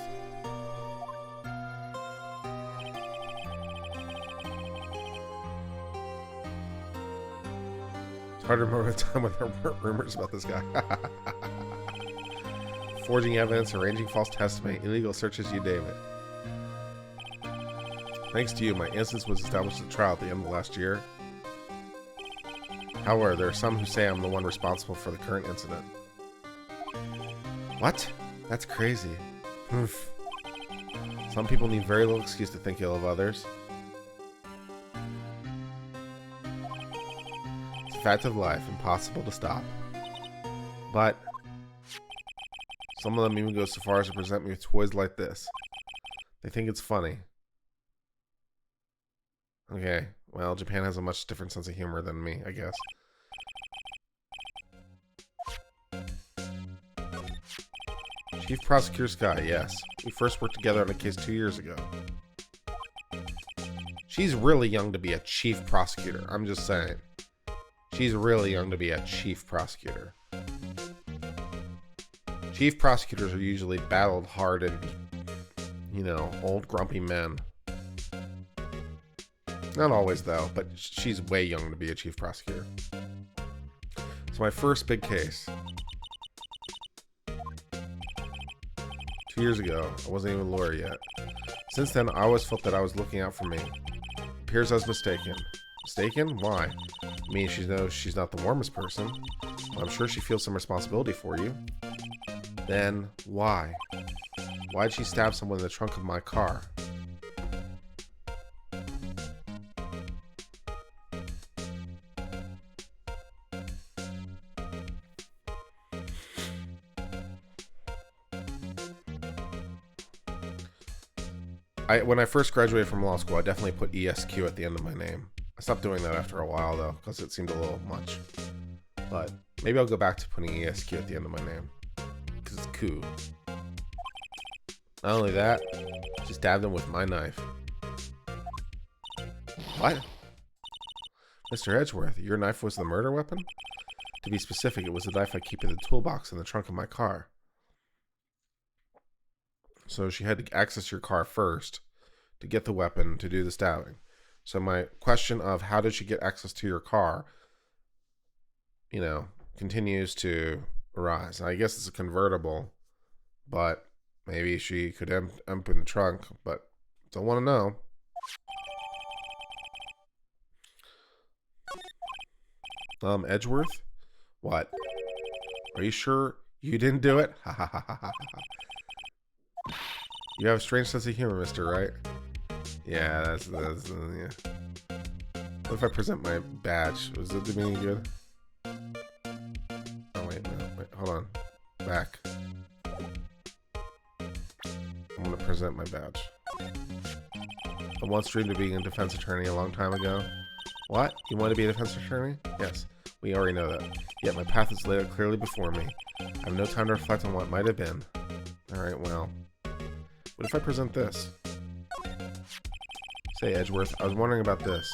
It's hard to remember the time when there weren't rumors about this guy. Forging evidence, arranging false testimony, illegal searches, you name it. Thanks to you, my innocence was established at trial at the end of last year. However, there are some who say I'm the one responsible for the current incident. What? That's crazy. Oof. Some people need very little excuse to think ill of others. It's a fact of life, impossible to stop. But some of them even go so far as to present me with toys like this. They think it's funny. Okay, well, Japan has a much different sense of humor than me, I guess. Chief Prosecutor Skye, yes. We first worked together on a case 2 years ago. She's really young to be a chief prosecutor, I'm just saying. She's really young to be a chief prosecutor. Chief prosecutors are usually battle-hardened, you know, old grumpy men. Not always, though, but she's way young to be a chief prosecutor. It's my first big case. 2 years ago, I wasn't even a lawyer yet. Since then, I always felt that I was looking out for me. It appears I was mistaken. Mistaken? Why? I mean, she knows she's not the warmest person. I'm sure she feels some responsibility for you. Then, why? Why'd she stab someone in the trunk of my car? When I first graduated from law school, I definitely put ESQ at the end of my name. I stopped doing that after a while, though, because it seemed a little much. But maybe I'll go back to putting ESQ at the end of my name, because it's cool. Not only that, she stabbed him with my knife. What? Mr. Edgeworth, your knife was the murder weapon? To be specific, it was the knife I keep in the toolbox in the trunk of my car. So she had to access your car first to get the weapon to do the stabbing. So my question of how did she get access to your car, you know, continues to arise. I guess it's a convertible, but maybe she could open the trunk, but don't want to know. Edgeworth? What? Are you sure you didn't do it? Ha ha ha ha ha. You have a strange sense of humor, Mr. Wright. Yeah, that's yeah. What if I present my badge? Was it doing any good? Oh wait, no, wait, hold on. Back. I'm gonna present my badge. I once dreamed of being a defense attorney a long time ago. What? You want to be a defense attorney? Yes, we already know that. Yet my path is laid out clearly before me. I have no time to reflect on what might have been. Alright, well. What if I present this? Say, Edgeworth, I was wondering about this.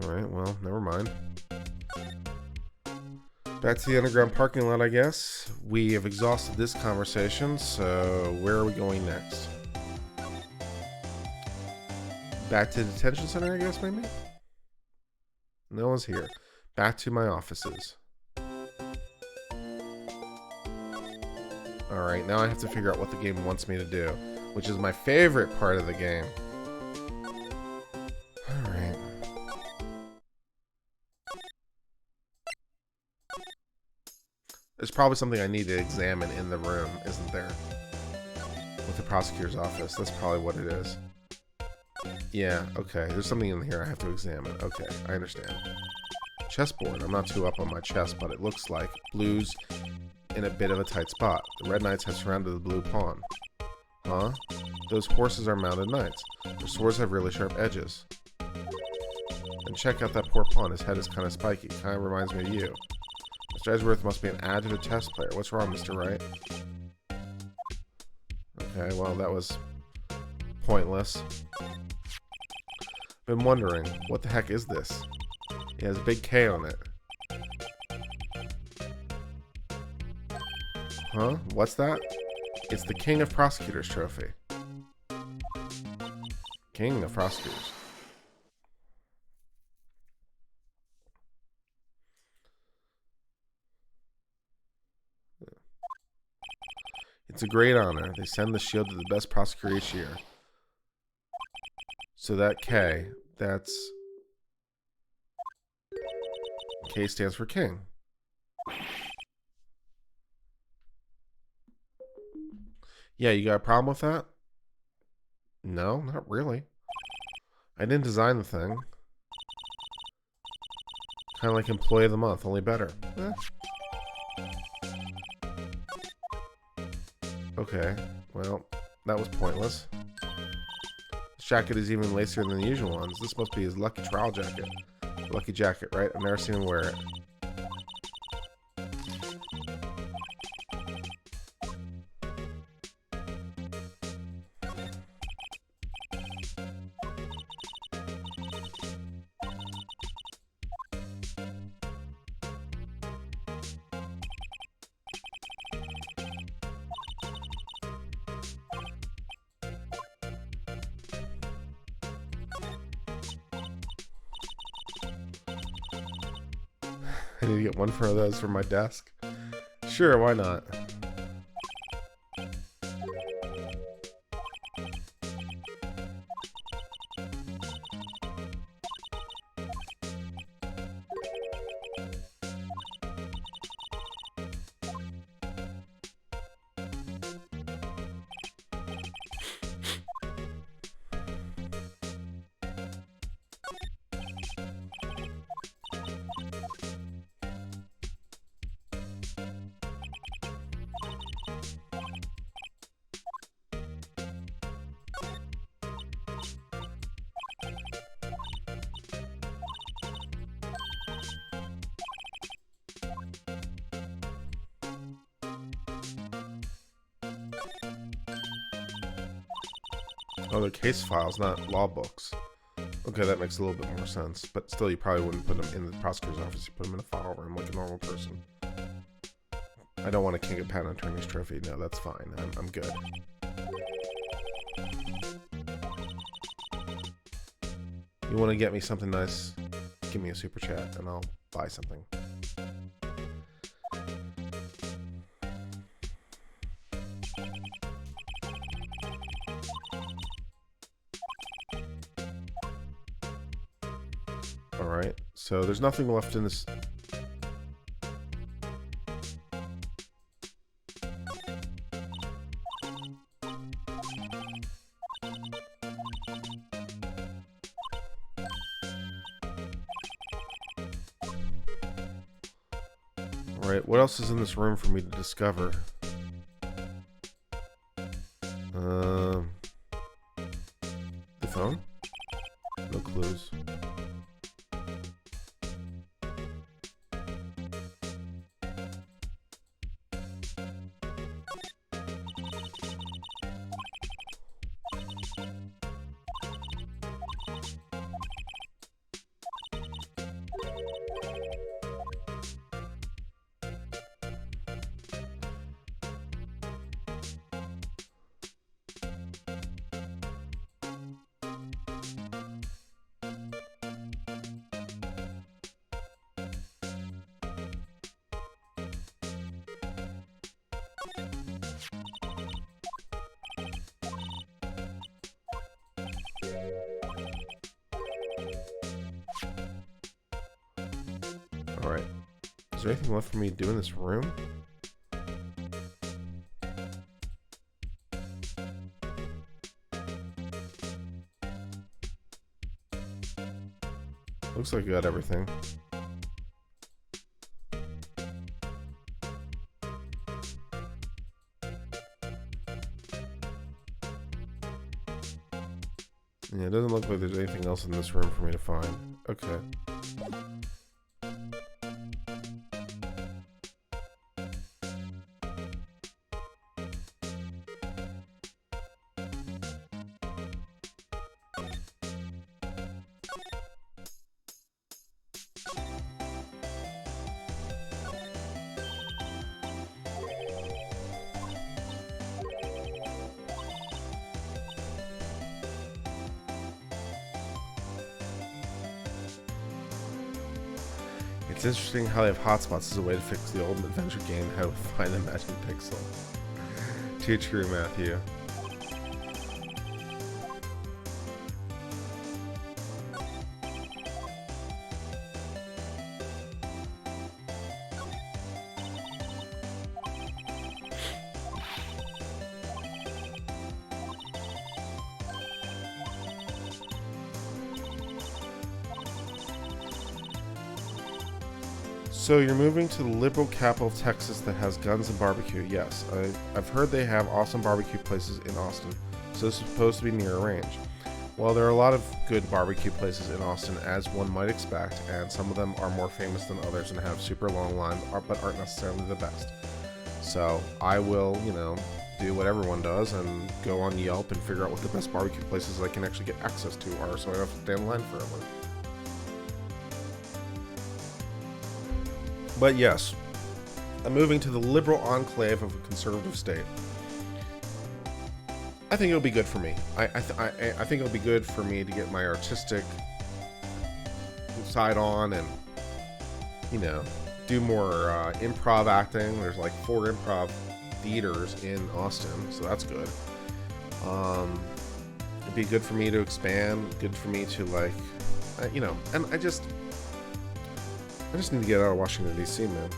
Alright, well, never mind. Back to the underground parking lot, I guess. We have exhausted this conversation, so where are we going next? Back to the detention center, I guess, maybe? No one's here. Back to my offices. Alright, now I have to figure out what the game wants me to do, which is my favorite part of the game. Alright. There's probably something I need to examine in the room, isn't there? With the prosecutor's office. That's probably what it is. Yeah, okay. There's something in here I have to examine. Okay, I understand. Chessboard. I'm not too up on my chess, but it looks like blue's in a bit of a tight spot. The red knights have surrounded the blue pawn. Huh? Those horses are mounted knights. Their swords have really sharp edges. And check out that poor pawn. His head is kind of spiky. Kind of reminds me of you. Mr. Edgeworth must be an avid chess player. What's wrong, Mr. Wright? Okay, well, that was pointless. Been wondering, what the heck is this? It has a big K on it. Huh? What's that? It's the King of Prosecutors trophy. King of Prosecutors. It's a great honor. They send the shield to the best prosecutor each year. So that K, that's... K stands for King. Yeah, you got a problem with that? No, not really. I didn't design the thing. Kind of like Employee of the Month, only better. Okay, well, that was pointless. This jacket is even lacier than the usual ones. This must be his lucky trial jacket. Lucky jacket, right? I've never seen him wear it. I need to get one of those for my desk. Sure, why not? Oh, they're case files, not law books. Okay, that makes a little bit more sense. But still, you probably wouldn't put them in the prosecutor's office. You put them in a file room like a normal person. I don't want a King of Patent Attorney's trophy. No, that's fine. I'm good. You want to get me something nice? Give me a super chat and I'll buy something. Alright, so there's nothing left in this. Alright, what else is in this room for me to discover? The phone? No clues. Is there anything left for me to do in this room? Looks like we got everything. Yeah, it doesn't look like there's anything else in this room for me to find. Okay. It's interesting how they have hotspots as a way to fix the old adventure game, How to Find the Magic Pixel. Too true, Matthew. So you're moving to the liberal capital of Texas that has guns and barbecue. Yes, I've heard they have awesome barbecue places in Austin, so this is supposed to be near range. Well, there are a lot of good barbecue places in Austin, as one might expect, and some of them are more famous than others and have super long lines, but aren't necessarily the best. So I will, do what everyone does and go on Yelp and figure out what the best barbecue places I can actually get access to are, so I don't have to stand in line forever. But yes, I'm moving to the liberal enclave of a conservative state. I think it'll be good for me. I think it'll be good for me to get my artistic side on and, do more improv acting. There's like 4 improv theaters in Austin, so that's good. It'd be good for me to expand, good for me to and I just need to get out of Washington, D.C., man.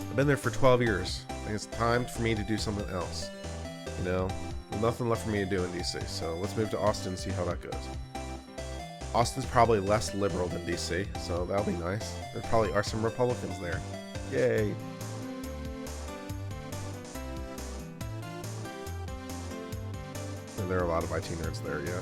I've been there for 12 years. I think it's time for me to do something else. There's nothing left for me to do in D.C., so let's move to Austin and see how that goes. Austin's probably less liberal than D.C., so that'll be nice. There probably are some Republicans there. Yay! And there are a lot of IT nerds there, yeah.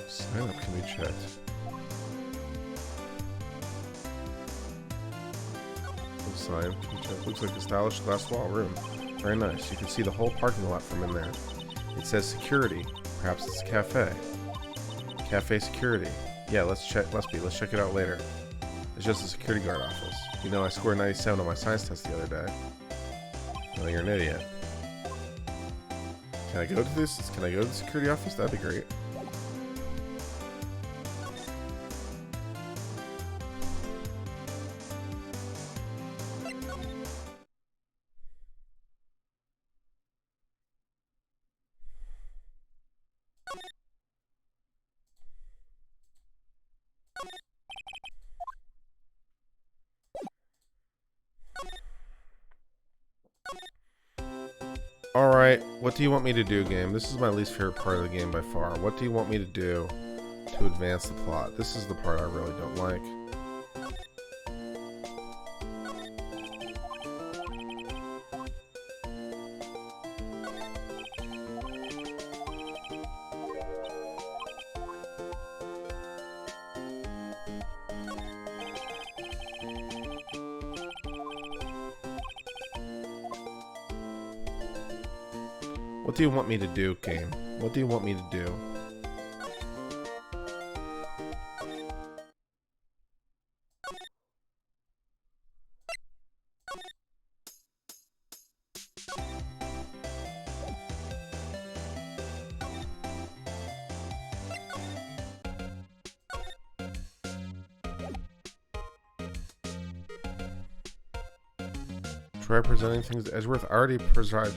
Sign up can be checked. Sign can be checked. Looks like a stylish glass wall room. Very nice. You can see the whole parking lot from in there. It says security. Perhaps it's a cafe. Cafe security. Yeah, let's check. Let's check it out later. It's just a security guard office. I scored 97 on my science test the other day. Oh, you're an idiot. Can I go to this? Can I go to the security office? That'd be great. Alright, what do you want me to do, game? This is my least favorite part of the game by far. What do you want me to do to advance the plot? This is the part I really don't like. What do you want me to do, game? What do you want me to do? Try presenting things to Edgeworth. I already preside.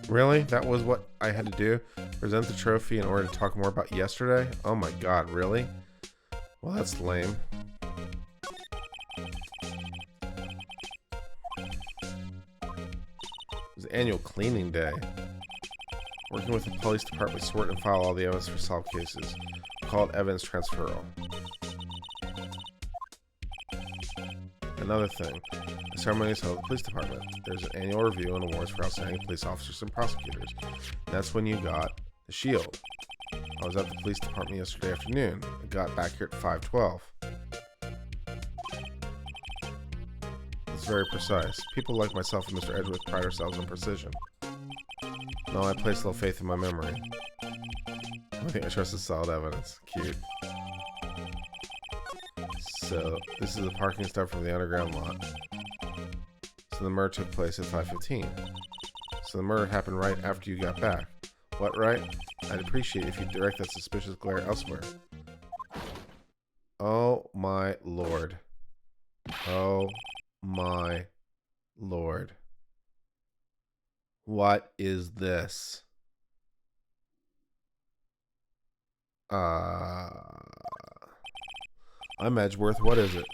Really? That was what I had to do? Present the trophy in order to talk more about yesterday? Oh my god, really? Well, that's lame. It was annual cleaning day. Working with the police department, sort and file all the evidence for solved cases. Called evidence transferal. Another thing. The ceremony is held at the police department. There's an annual review and awards for outstanding police officers and prosecutors. And that's when you got the shield. I was at the police department yesterday afternoon. I got back here at 5:12. It's very precise. People like myself and Mr. Edgeworth pride ourselves on precision. No, I place little faith in my memory. I think I trust the solid evidence. Cute. So, this is the parking stop from the underground lot. So the murder took place at 5:15. So the murder happened right after you got back. What, right? I'd appreciate if you direct that suspicious glare elsewhere. Oh my lord. Oh my lord. What is this? I'm Edgeworth. What is it?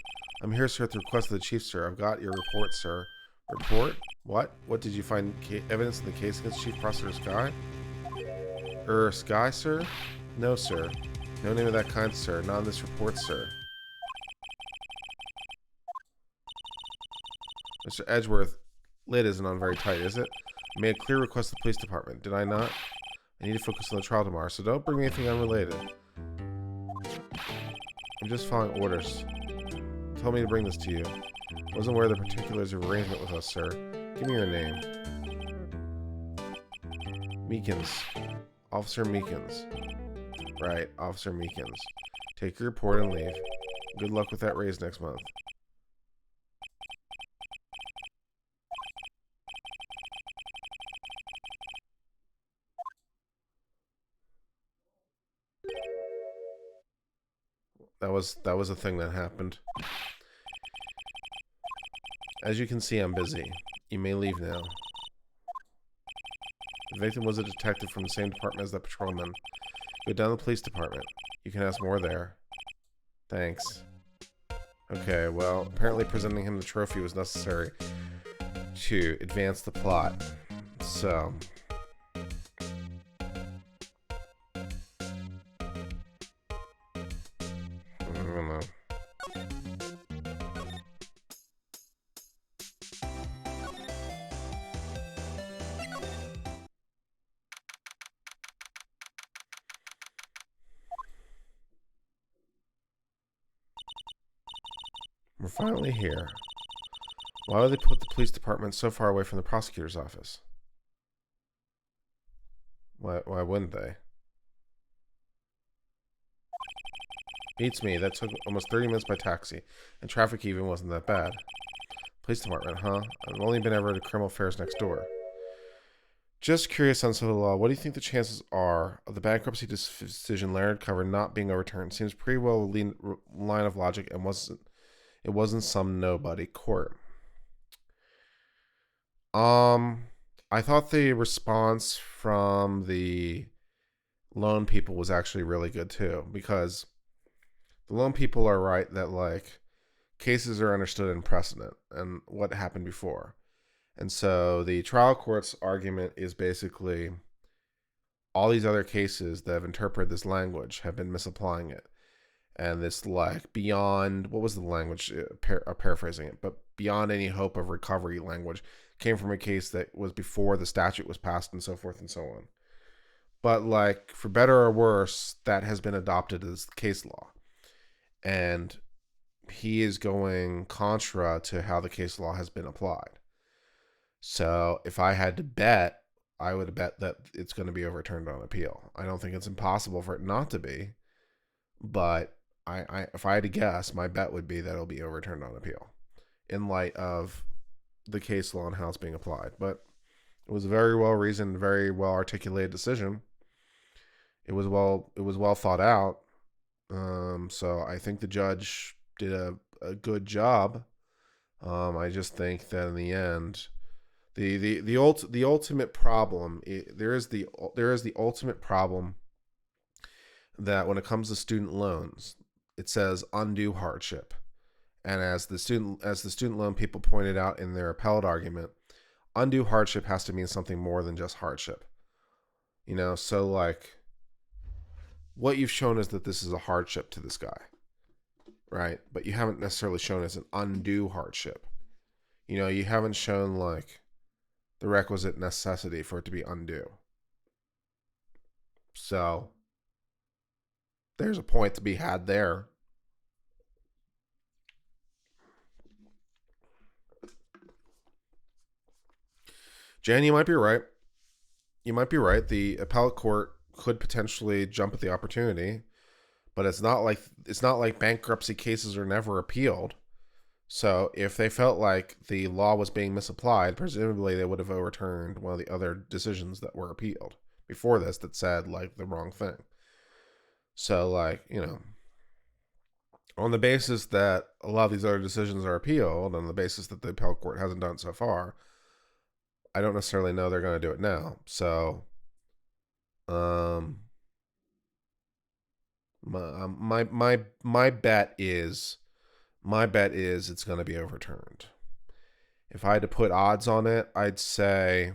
I'm here, sir, at the request of the chief, sir. I've got your report, sir. Report? What? What did you find evidence in the case against Chief Prosecutor Skye? Skye, sir? No, sir. No name of that kind, sir. Not in this report, sir. Mr. Edgeworth, lid isn't on very tight, is it? I made a clear request to the police department, did I not? I need to focus on the trial tomorrow, so don't bring me anything unrelated. I'm just following orders. Told me to bring this to you. I wasn't aware of the particulars of arrangement with us, sir. Give me your name. Meekins. Officer Meekins. Right, Officer Meekins. Take your report and leave. Good luck with that raise next month. That was a thing that happened. As you can see, I'm busy. You may leave now. The victim was a detective from the same department as the patrolman. Go down to the police department. You can ask more there. Thanks. Okay, well, apparently presenting him the trophy was necessary to advance the plot. So... I don't know. We're finally here. Why would they put the police department so far away from the prosecutor's office? Why wouldn't they? Beats me. That took almost 30 minutes by taxi. And traffic even wasn't that bad. Police department, huh? I've only been ever to criminal affairs next door. Just curious on civil law. What do you think the chances are of the bankruptcy decision Leonard covered not being overturned? Seems pretty well a line of logic and it wasn't some nobody court. I thought the response from the loan people was actually really good too, because the loan people are right that, like, cases are understood in precedent and what happened before. And so the trial court's argument is basically all these other cases that have interpreted this language have been misapplying it. And this, like, beyond, what was the language? Paraphrasing it, but beyond any hope of recovery language came from a case that was before the statute was passed and so forth and so on. But, like, for better or worse, that has been adopted as case law. And he is going contra to how the case law has been applied. So if I had to bet, I would bet that it's going to be overturned on appeal. I don't think it's impossible for it not to be, but if I had to guess, my bet would be that it'll be overturned on appeal in light of the case law and how it's being applied. But it was a very well reasoned, very well articulated decision. It was well thought out. So I think the judge did a good job. I just think that in the end, the ultimate problem, there is the ultimate problem that when it comes to student loans, it says undue hardship. And as the student loan people pointed out in their appellate argument, undue hardship has to mean something more than just hardship. So like what you've shown is that this is a hardship to this guy, right? But you haven't necessarily shown it's an undue hardship. You haven't shown like the requisite necessity for it to be undue. So there's a point to be had there. Jan, you might be right. The appellate court could potentially jump at the opportunity, but it's not like bankruptcy cases are never appealed. So if they felt like the law was being misapplied, presumably they would have overturned one of the other decisions that were appealed before this that said like the wrong thing. So like, on the basis that a lot of these other decisions are appealed, on the basis that the appellate court hasn't done it so far, I don't necessarily know they're going to do it now. So, my bet is it's going to be overturned. If I had to put odds on it, I'd say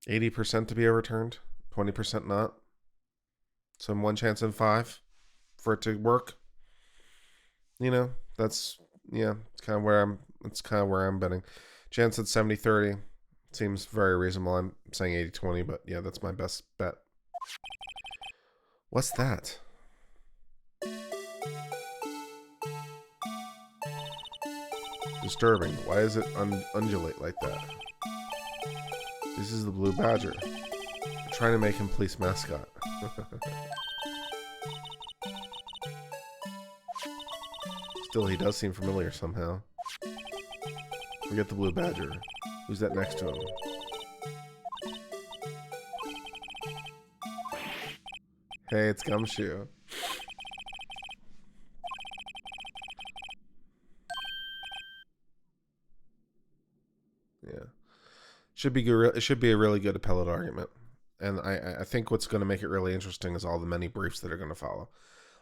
80% to be overturned, 20% not. So 1 chance in 5 for it to work. That's it's kind of where I'm betting. Jan said 70-30. Seems very reasonable. I'm saying 80-20, but yeah, that's my best bet. What's that? Disturbing. Why does it undulate like that? This is the blue badger. I'm trying to make him police mascot. Still, he does seem familiar somehow. Forget the blue badger. Who's that next to him? Hey, it's Gumshoe. Yeah. It should be a really good appellate argument. And I think what's going to make it really interesting is all the many briefs that are going to follow.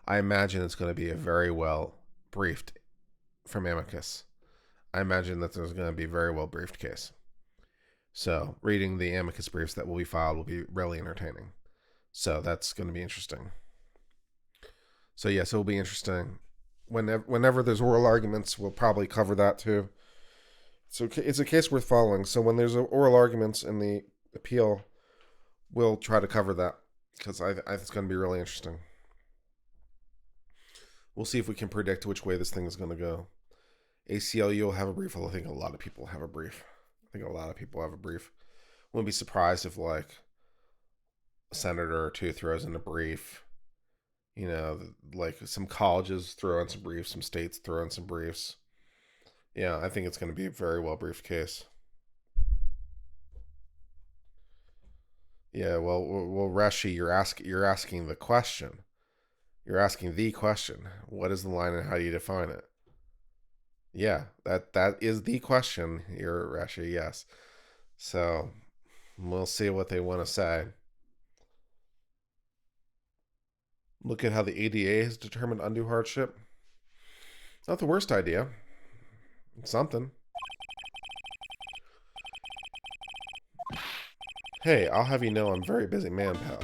I imagine it's going to be a very well briefed from amicus. I imagine that there's going to be a very well briefed case. So reading the amicus briefs that will be filed will be really entertaining. So that's going to be interesting. So yes, it will be interesting. Whenever there's oral arguments, we'll probably cover that too. So it's a case worth following. So when there's oral arguments in the appeal, we'll try to cover that because I think it's going to be really interesting. We'll see if we can predict which way this thing is going to go. ACLU will have a brief. I think a lot of people have a brief. Wouldn't be surprised if like a senator or two throws in a brief. Like some colleges throw in some briefs, some states throw in some briefs. Yeah, I think it's going to be a very well briefed case. Yeah, well, Reshi, you're asking the question. You're asking the question. What is the line and how do you define it? Yeah, that is the question here, Reshi, yes. So, we'll see what they want to say. Look at how the ADA has determined undue hardship. Not the worst idea. It's something. Hey, I'll have you know I'm a very busy man, pal.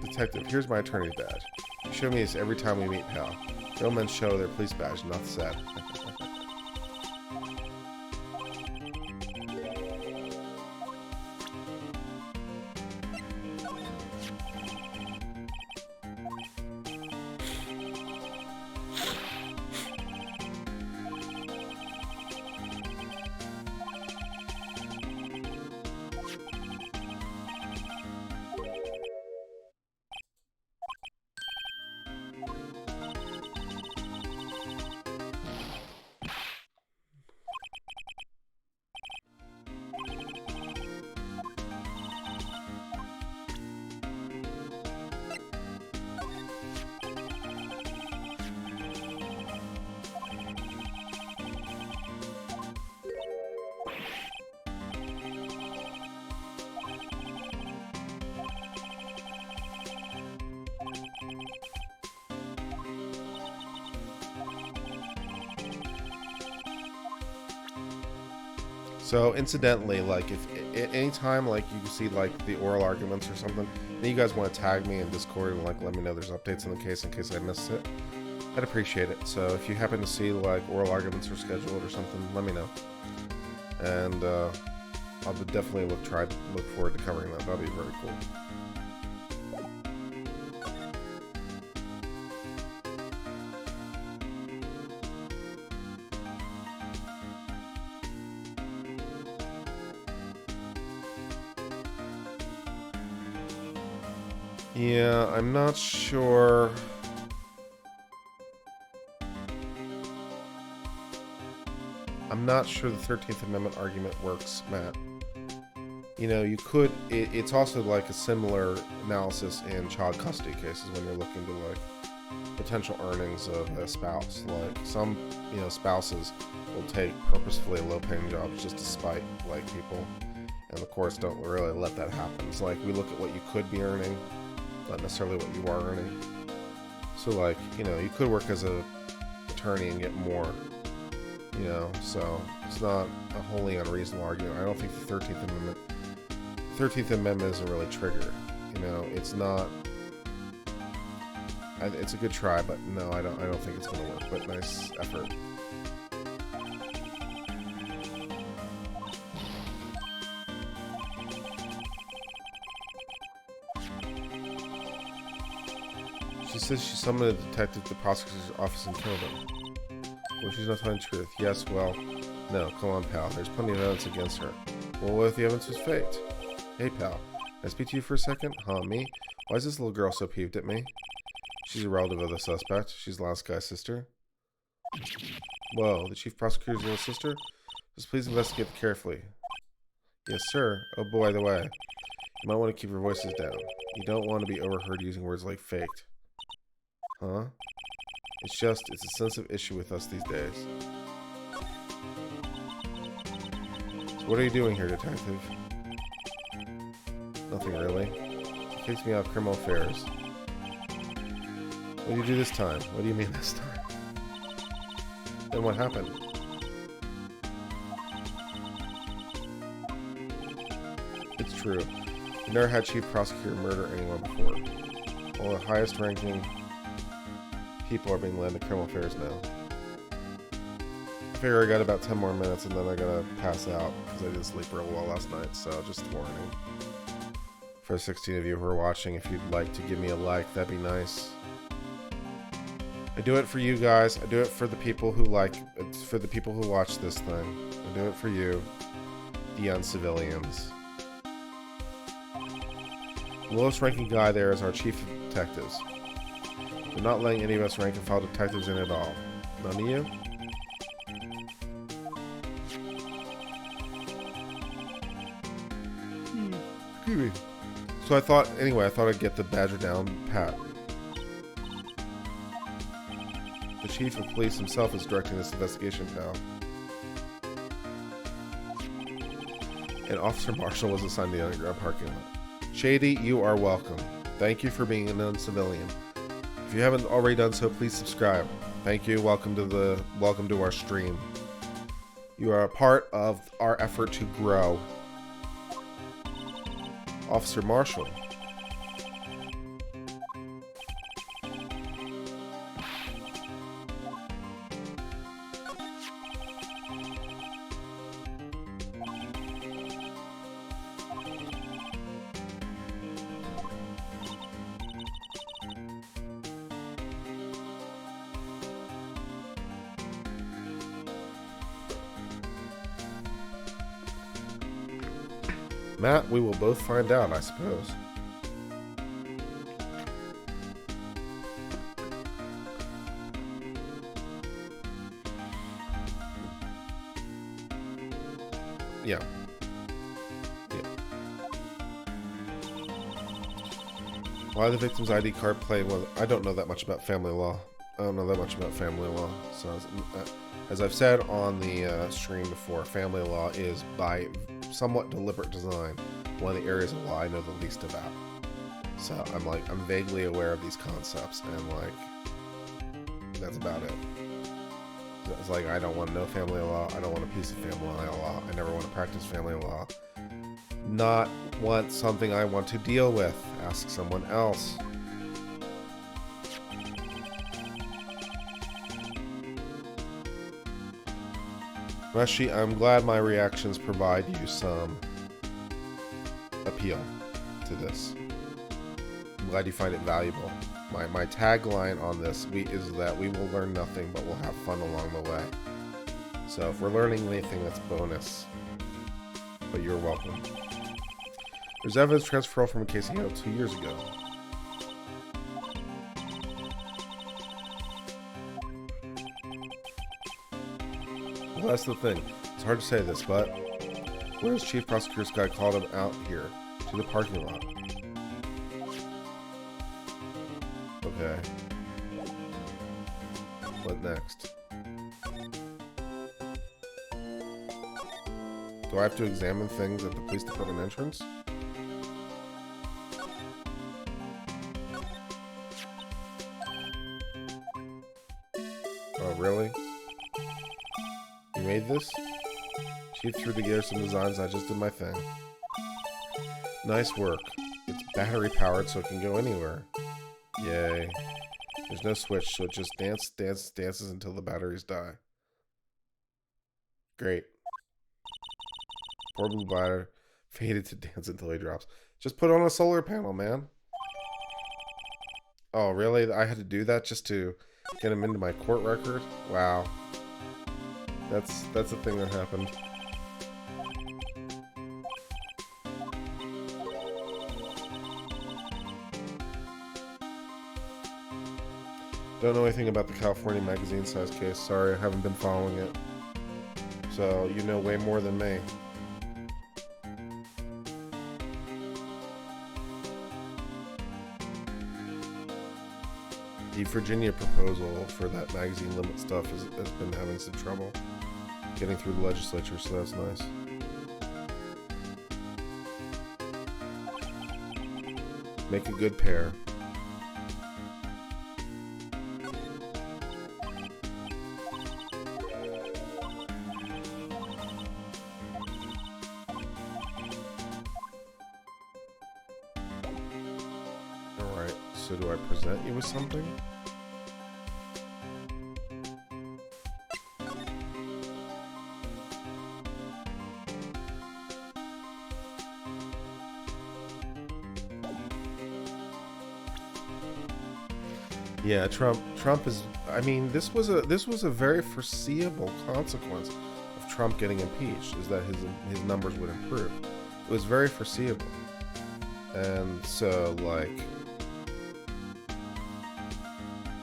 Detective, here's my attorney's badge. You show me this every time we meet, pal. Real men show their police badge, not the set. So, incidentally, like, if at any time, like, you see, like, the oral arguments or something, and you guys want to tag me in Discord and, like, let me know there's updates in case I missed it, I'd appreciate it. So, if you happen to see, like, oral arguments are scheduled or something, let me know. And, I'll definitely look forward to covering that. That'd be very cool. Yeah, I'm not sure. I'm not sure the 13th Amendment argument works, Matt. You know, you could... It's also like a similar analysis in child custody cases when you're looking to, like, potential earnings of a spouse. Like, some, you know, spouses will take purposefully low-paying jobs just to spite, like, people. And the courts don't really let that happen. It's like, we look at what you could be earning, not necessarily what you are earning. So, like, you know, you could work as a attorney and get more, you know, so it's not a wholly unreasonable argument. I don't think the 13th Amendment isn't really triggered, you know. It's not, it's a good try, but no, I don't think it's going to work, but nice effort. She says she summoned a detective to the prosecutor's office and killed him. Well, she's not telling the truth. Yes, well, no, come on, pal. There's plenty of evidence against her. Well, what if the evidence was faked? Hey, pal. Can I speak to you for a second? Huh, me? Why is this little girl so peeved at me? She's a relative of the suspect. She's Lana Skye's sister. Whoa, the chief prosecutor's little sister? Just please investigate carefully. Yes, sir. Oh, by the way, you might want to keep your voices down. You don't want to be overheard using words like faked. Huh? It's a sensitive issue with us these days. So what are you doing here, detective? Nothing really. It kicks me out of criminal affairs. What did you do this time? What do you mean this time? Then what happened? It's true. We never had chief prosecutor murder anyone before. All the highest ranking people are being led to criminal affairs now. I figure I got about 10 more minutes and then I gotta pass out because I didn't sleep real well last night, so just a warning. For the 16 of you who are watching, if you'd like to give me a like, that'd be nice. I do it for you guys. I do it for the people who for the people who watch this thing. I do it for you, the uncivilians. The lowest ranking guy there is our chief of detectives. We're not letting any of us rank and file detectives in at all. None of you? Excuse me. So I thought I'd get the badger down pat. The chief of police himself is directing this investigation, pal. and Officer Marshall was assigned the underground parking lot. Shady, you are welcome. Thank you for being an uncivilian. If you haven't already done so, please subscribe. Thank you. Welcome to our stream. You are a part of our effort to grow. Officer Marshall. Matt, we will both find out, I suppose. Yeah. Why the victim's ID card playing with... I don't know that much about family law. So, as I've said on the stream before, family law is by somewhat deliberate design one of the areas of law I know the least about. So I'm vaguely aware of these concepts, and that's about it. It's like, I don't want to know family law, I don't want a piece of family law, I never want to practice family law. Not want something I want to deal with. Ask someone else. Reshi, I'm glad my reactions provide you some appeal to this. I'm glad you find it valuable. My tagline on this is that we will learn nothing, but we'll have fun along the way. So if we're learning anything, that's bonus. But you're welcome. There's evidence transferal from a case handled 2 years ago. Well, that's the thing. It's hard to say this, but where's Chief Prosecutor Skye called him out here to the parking lot? Okay. What next? Do I have to examine things at the police department entrance? Oh, really? You made this? Chief threw together some designs, I just did my thing. Nice work. It's battery powered so it can go anywhere. Yay. There's no switch, so it just dances until the batteries die. Great. Poor blue bladder faded to dance until he drops. Just put on a solar panel, man. Oh, really? I had to do that just to get him into my court record? Wow. That's a thing that happened. Don't know anything about the California magazine size case. Sorry, I haven't been following it. So, you know way more than me. The Virginia proposal for that magazine limit stuff has been having some trouble getting through the legislature, so that's nice. Make a good pair. Alright, so do I present you with something? Yeah, Trump is. I mean, this was a very foreseeable consequence of Trump getting impeached. Is that his numbers would improve? It was very foreseeable, and so like,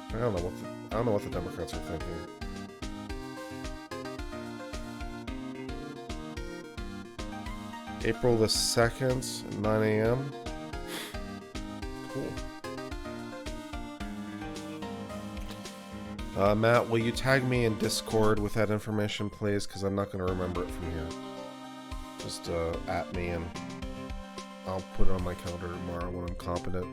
I don't know what the Democrats are thinking. April the 2nd, 9 a.m. Cool. Matt, will you tag me in Discord with that information, please? Because I'm not going to remember it from here. Just at me, and I'll put it on my calendar tomorrow when I'm competent.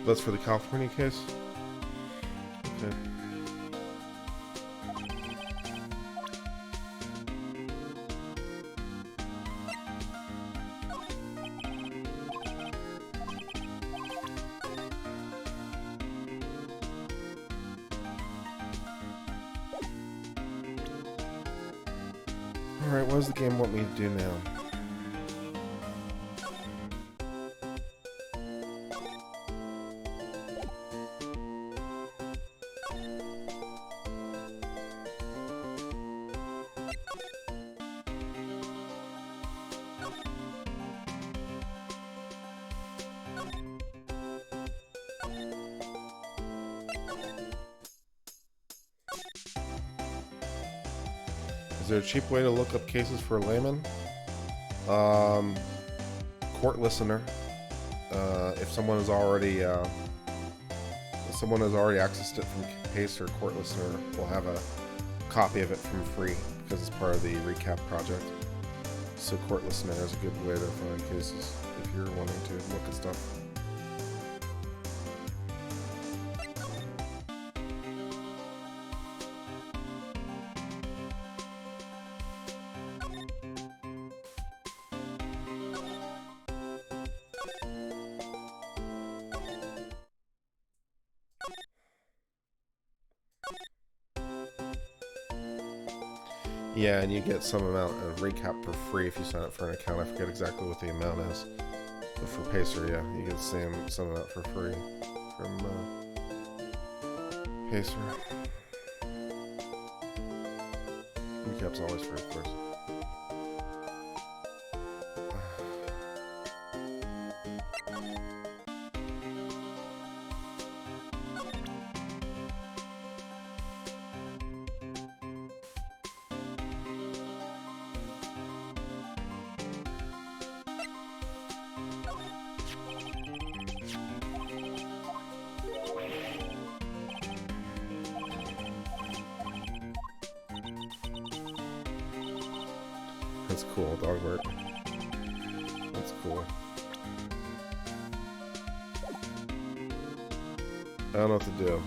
That's for the California case? Okay. Alright, what does the game want me to do now? Is there a cheap way to look up cases for a layman? Court listener. If someone has already accessed it from Pacer, court listener will have a copy of it from free because it's part of the recap project. So court listener is a good way to find cases if you're wanting to look at stuff. Yeah, and you get some amount of recap for free if you sign up for an account. I forget exactly what the amount is. But for Pacer, yeah, you get some of that for free from Pacer. Recap's always free, of course. That's cool, dog work. That's cool. I don't know what to do.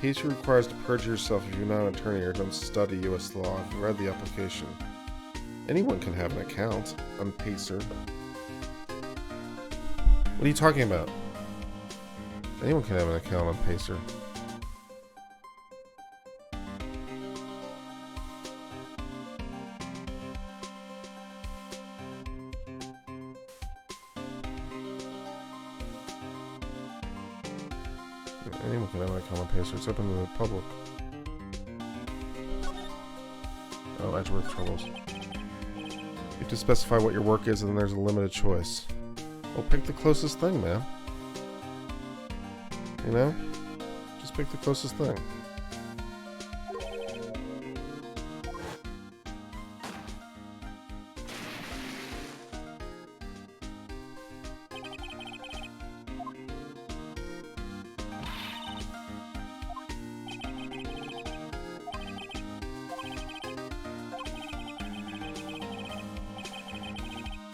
Pacer requires to perjure yourself if you're not an attorney or don't study U.S. law. I've read the application. Anyone can have an account on Pacer. What are you talking about? Anyone can have an account on Pacer. Anyone can have an account on Pacer. It's open to the public. Oh, Edgeworth troubles. You have to specify what your work is, and then there's a limited choice. Well, pick the closest thing, man. You know? Just pick the closest thing.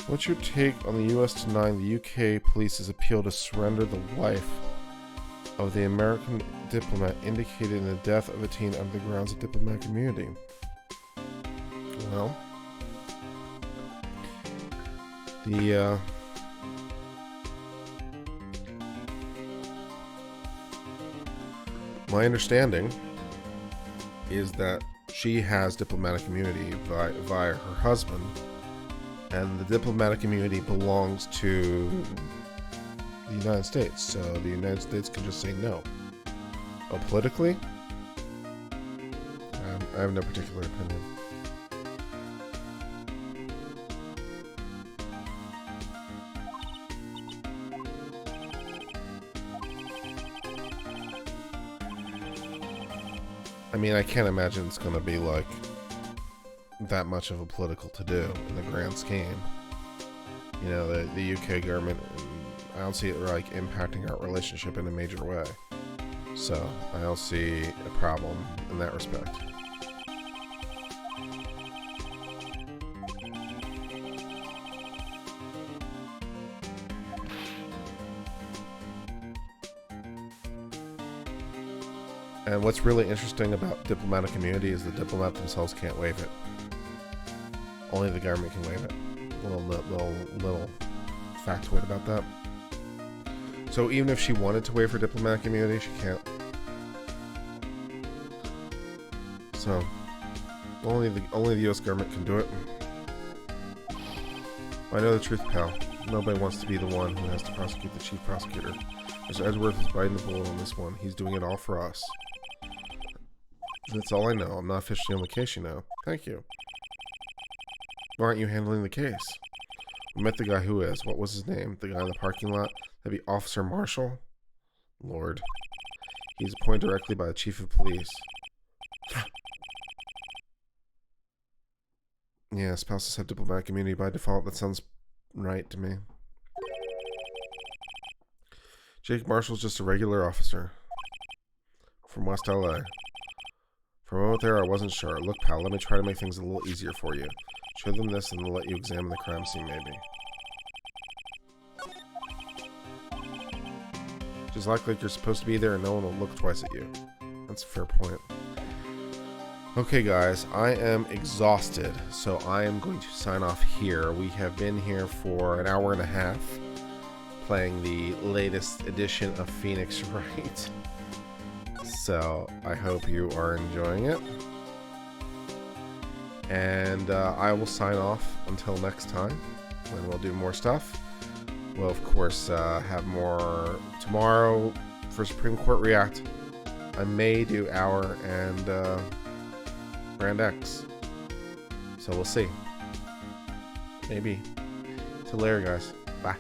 What's your take on the U.S. denying the UK police's appeal to surrender the wife of the American diplomat indicated in the death of a teen under the grounds of diplomatic immunity? Well, my understanding is that she has diplomatic immunity via her husband. And the diplomatic immunity belongs to the United States, so the United States can just say no. Oh, politically? I have no particular opinion. I mean, I can't imagine it's going to be like that much of a political to-do in the grand scheme. You know, the UK government, I don't see it like impacting our relationship in a major way. So I don't see a problem in that respect. And what's really interesting about diplomatic immunity is the diplomats themselves can't waive it. Only the government can waive it. Little factoid about that. So even if she wanted to waive her diplomatic immunity, she can't. So only the U.S. government can do it. I know the truth, pal. Nobody wants to be the one who has to prosecute the chief prosecutor. Mr. Edgeworth is biting the bullet on this one. He's doing it all for us. That's all I know. I'm not officially on the case, you know. Thank you. Why aren't you handling the case? We met the guy who is. What was his name? The guy in the parking lot? That'd be Officer Marshall? Lord. He's appointed directly by the chief of police. Yeah, spouses have diplomatic immunity by default. That sounds right to me. Jake Marshall's just a regular officer. From West LA. For a moment there, I wasn't sure. Look, pal, let me try to make things a little easier for you. Show them this and they'll let you examine the crime scene, maybe. Just like you're supposed to be there and no one will look twice at you. That's a fair point. Okay, guys, I am exhausted, so I am going to sign off here. We have been here for an hour and a half playing the latest edition of Phoenix Wright. So I hope you are enjoying it. And I will sign off until next time when we'll do more stuff. We'll, of course, have more tomorrow for Supreme Court React. I may do Hour and Brand X. So we'll see. Maybe. Till later, guys. Bye.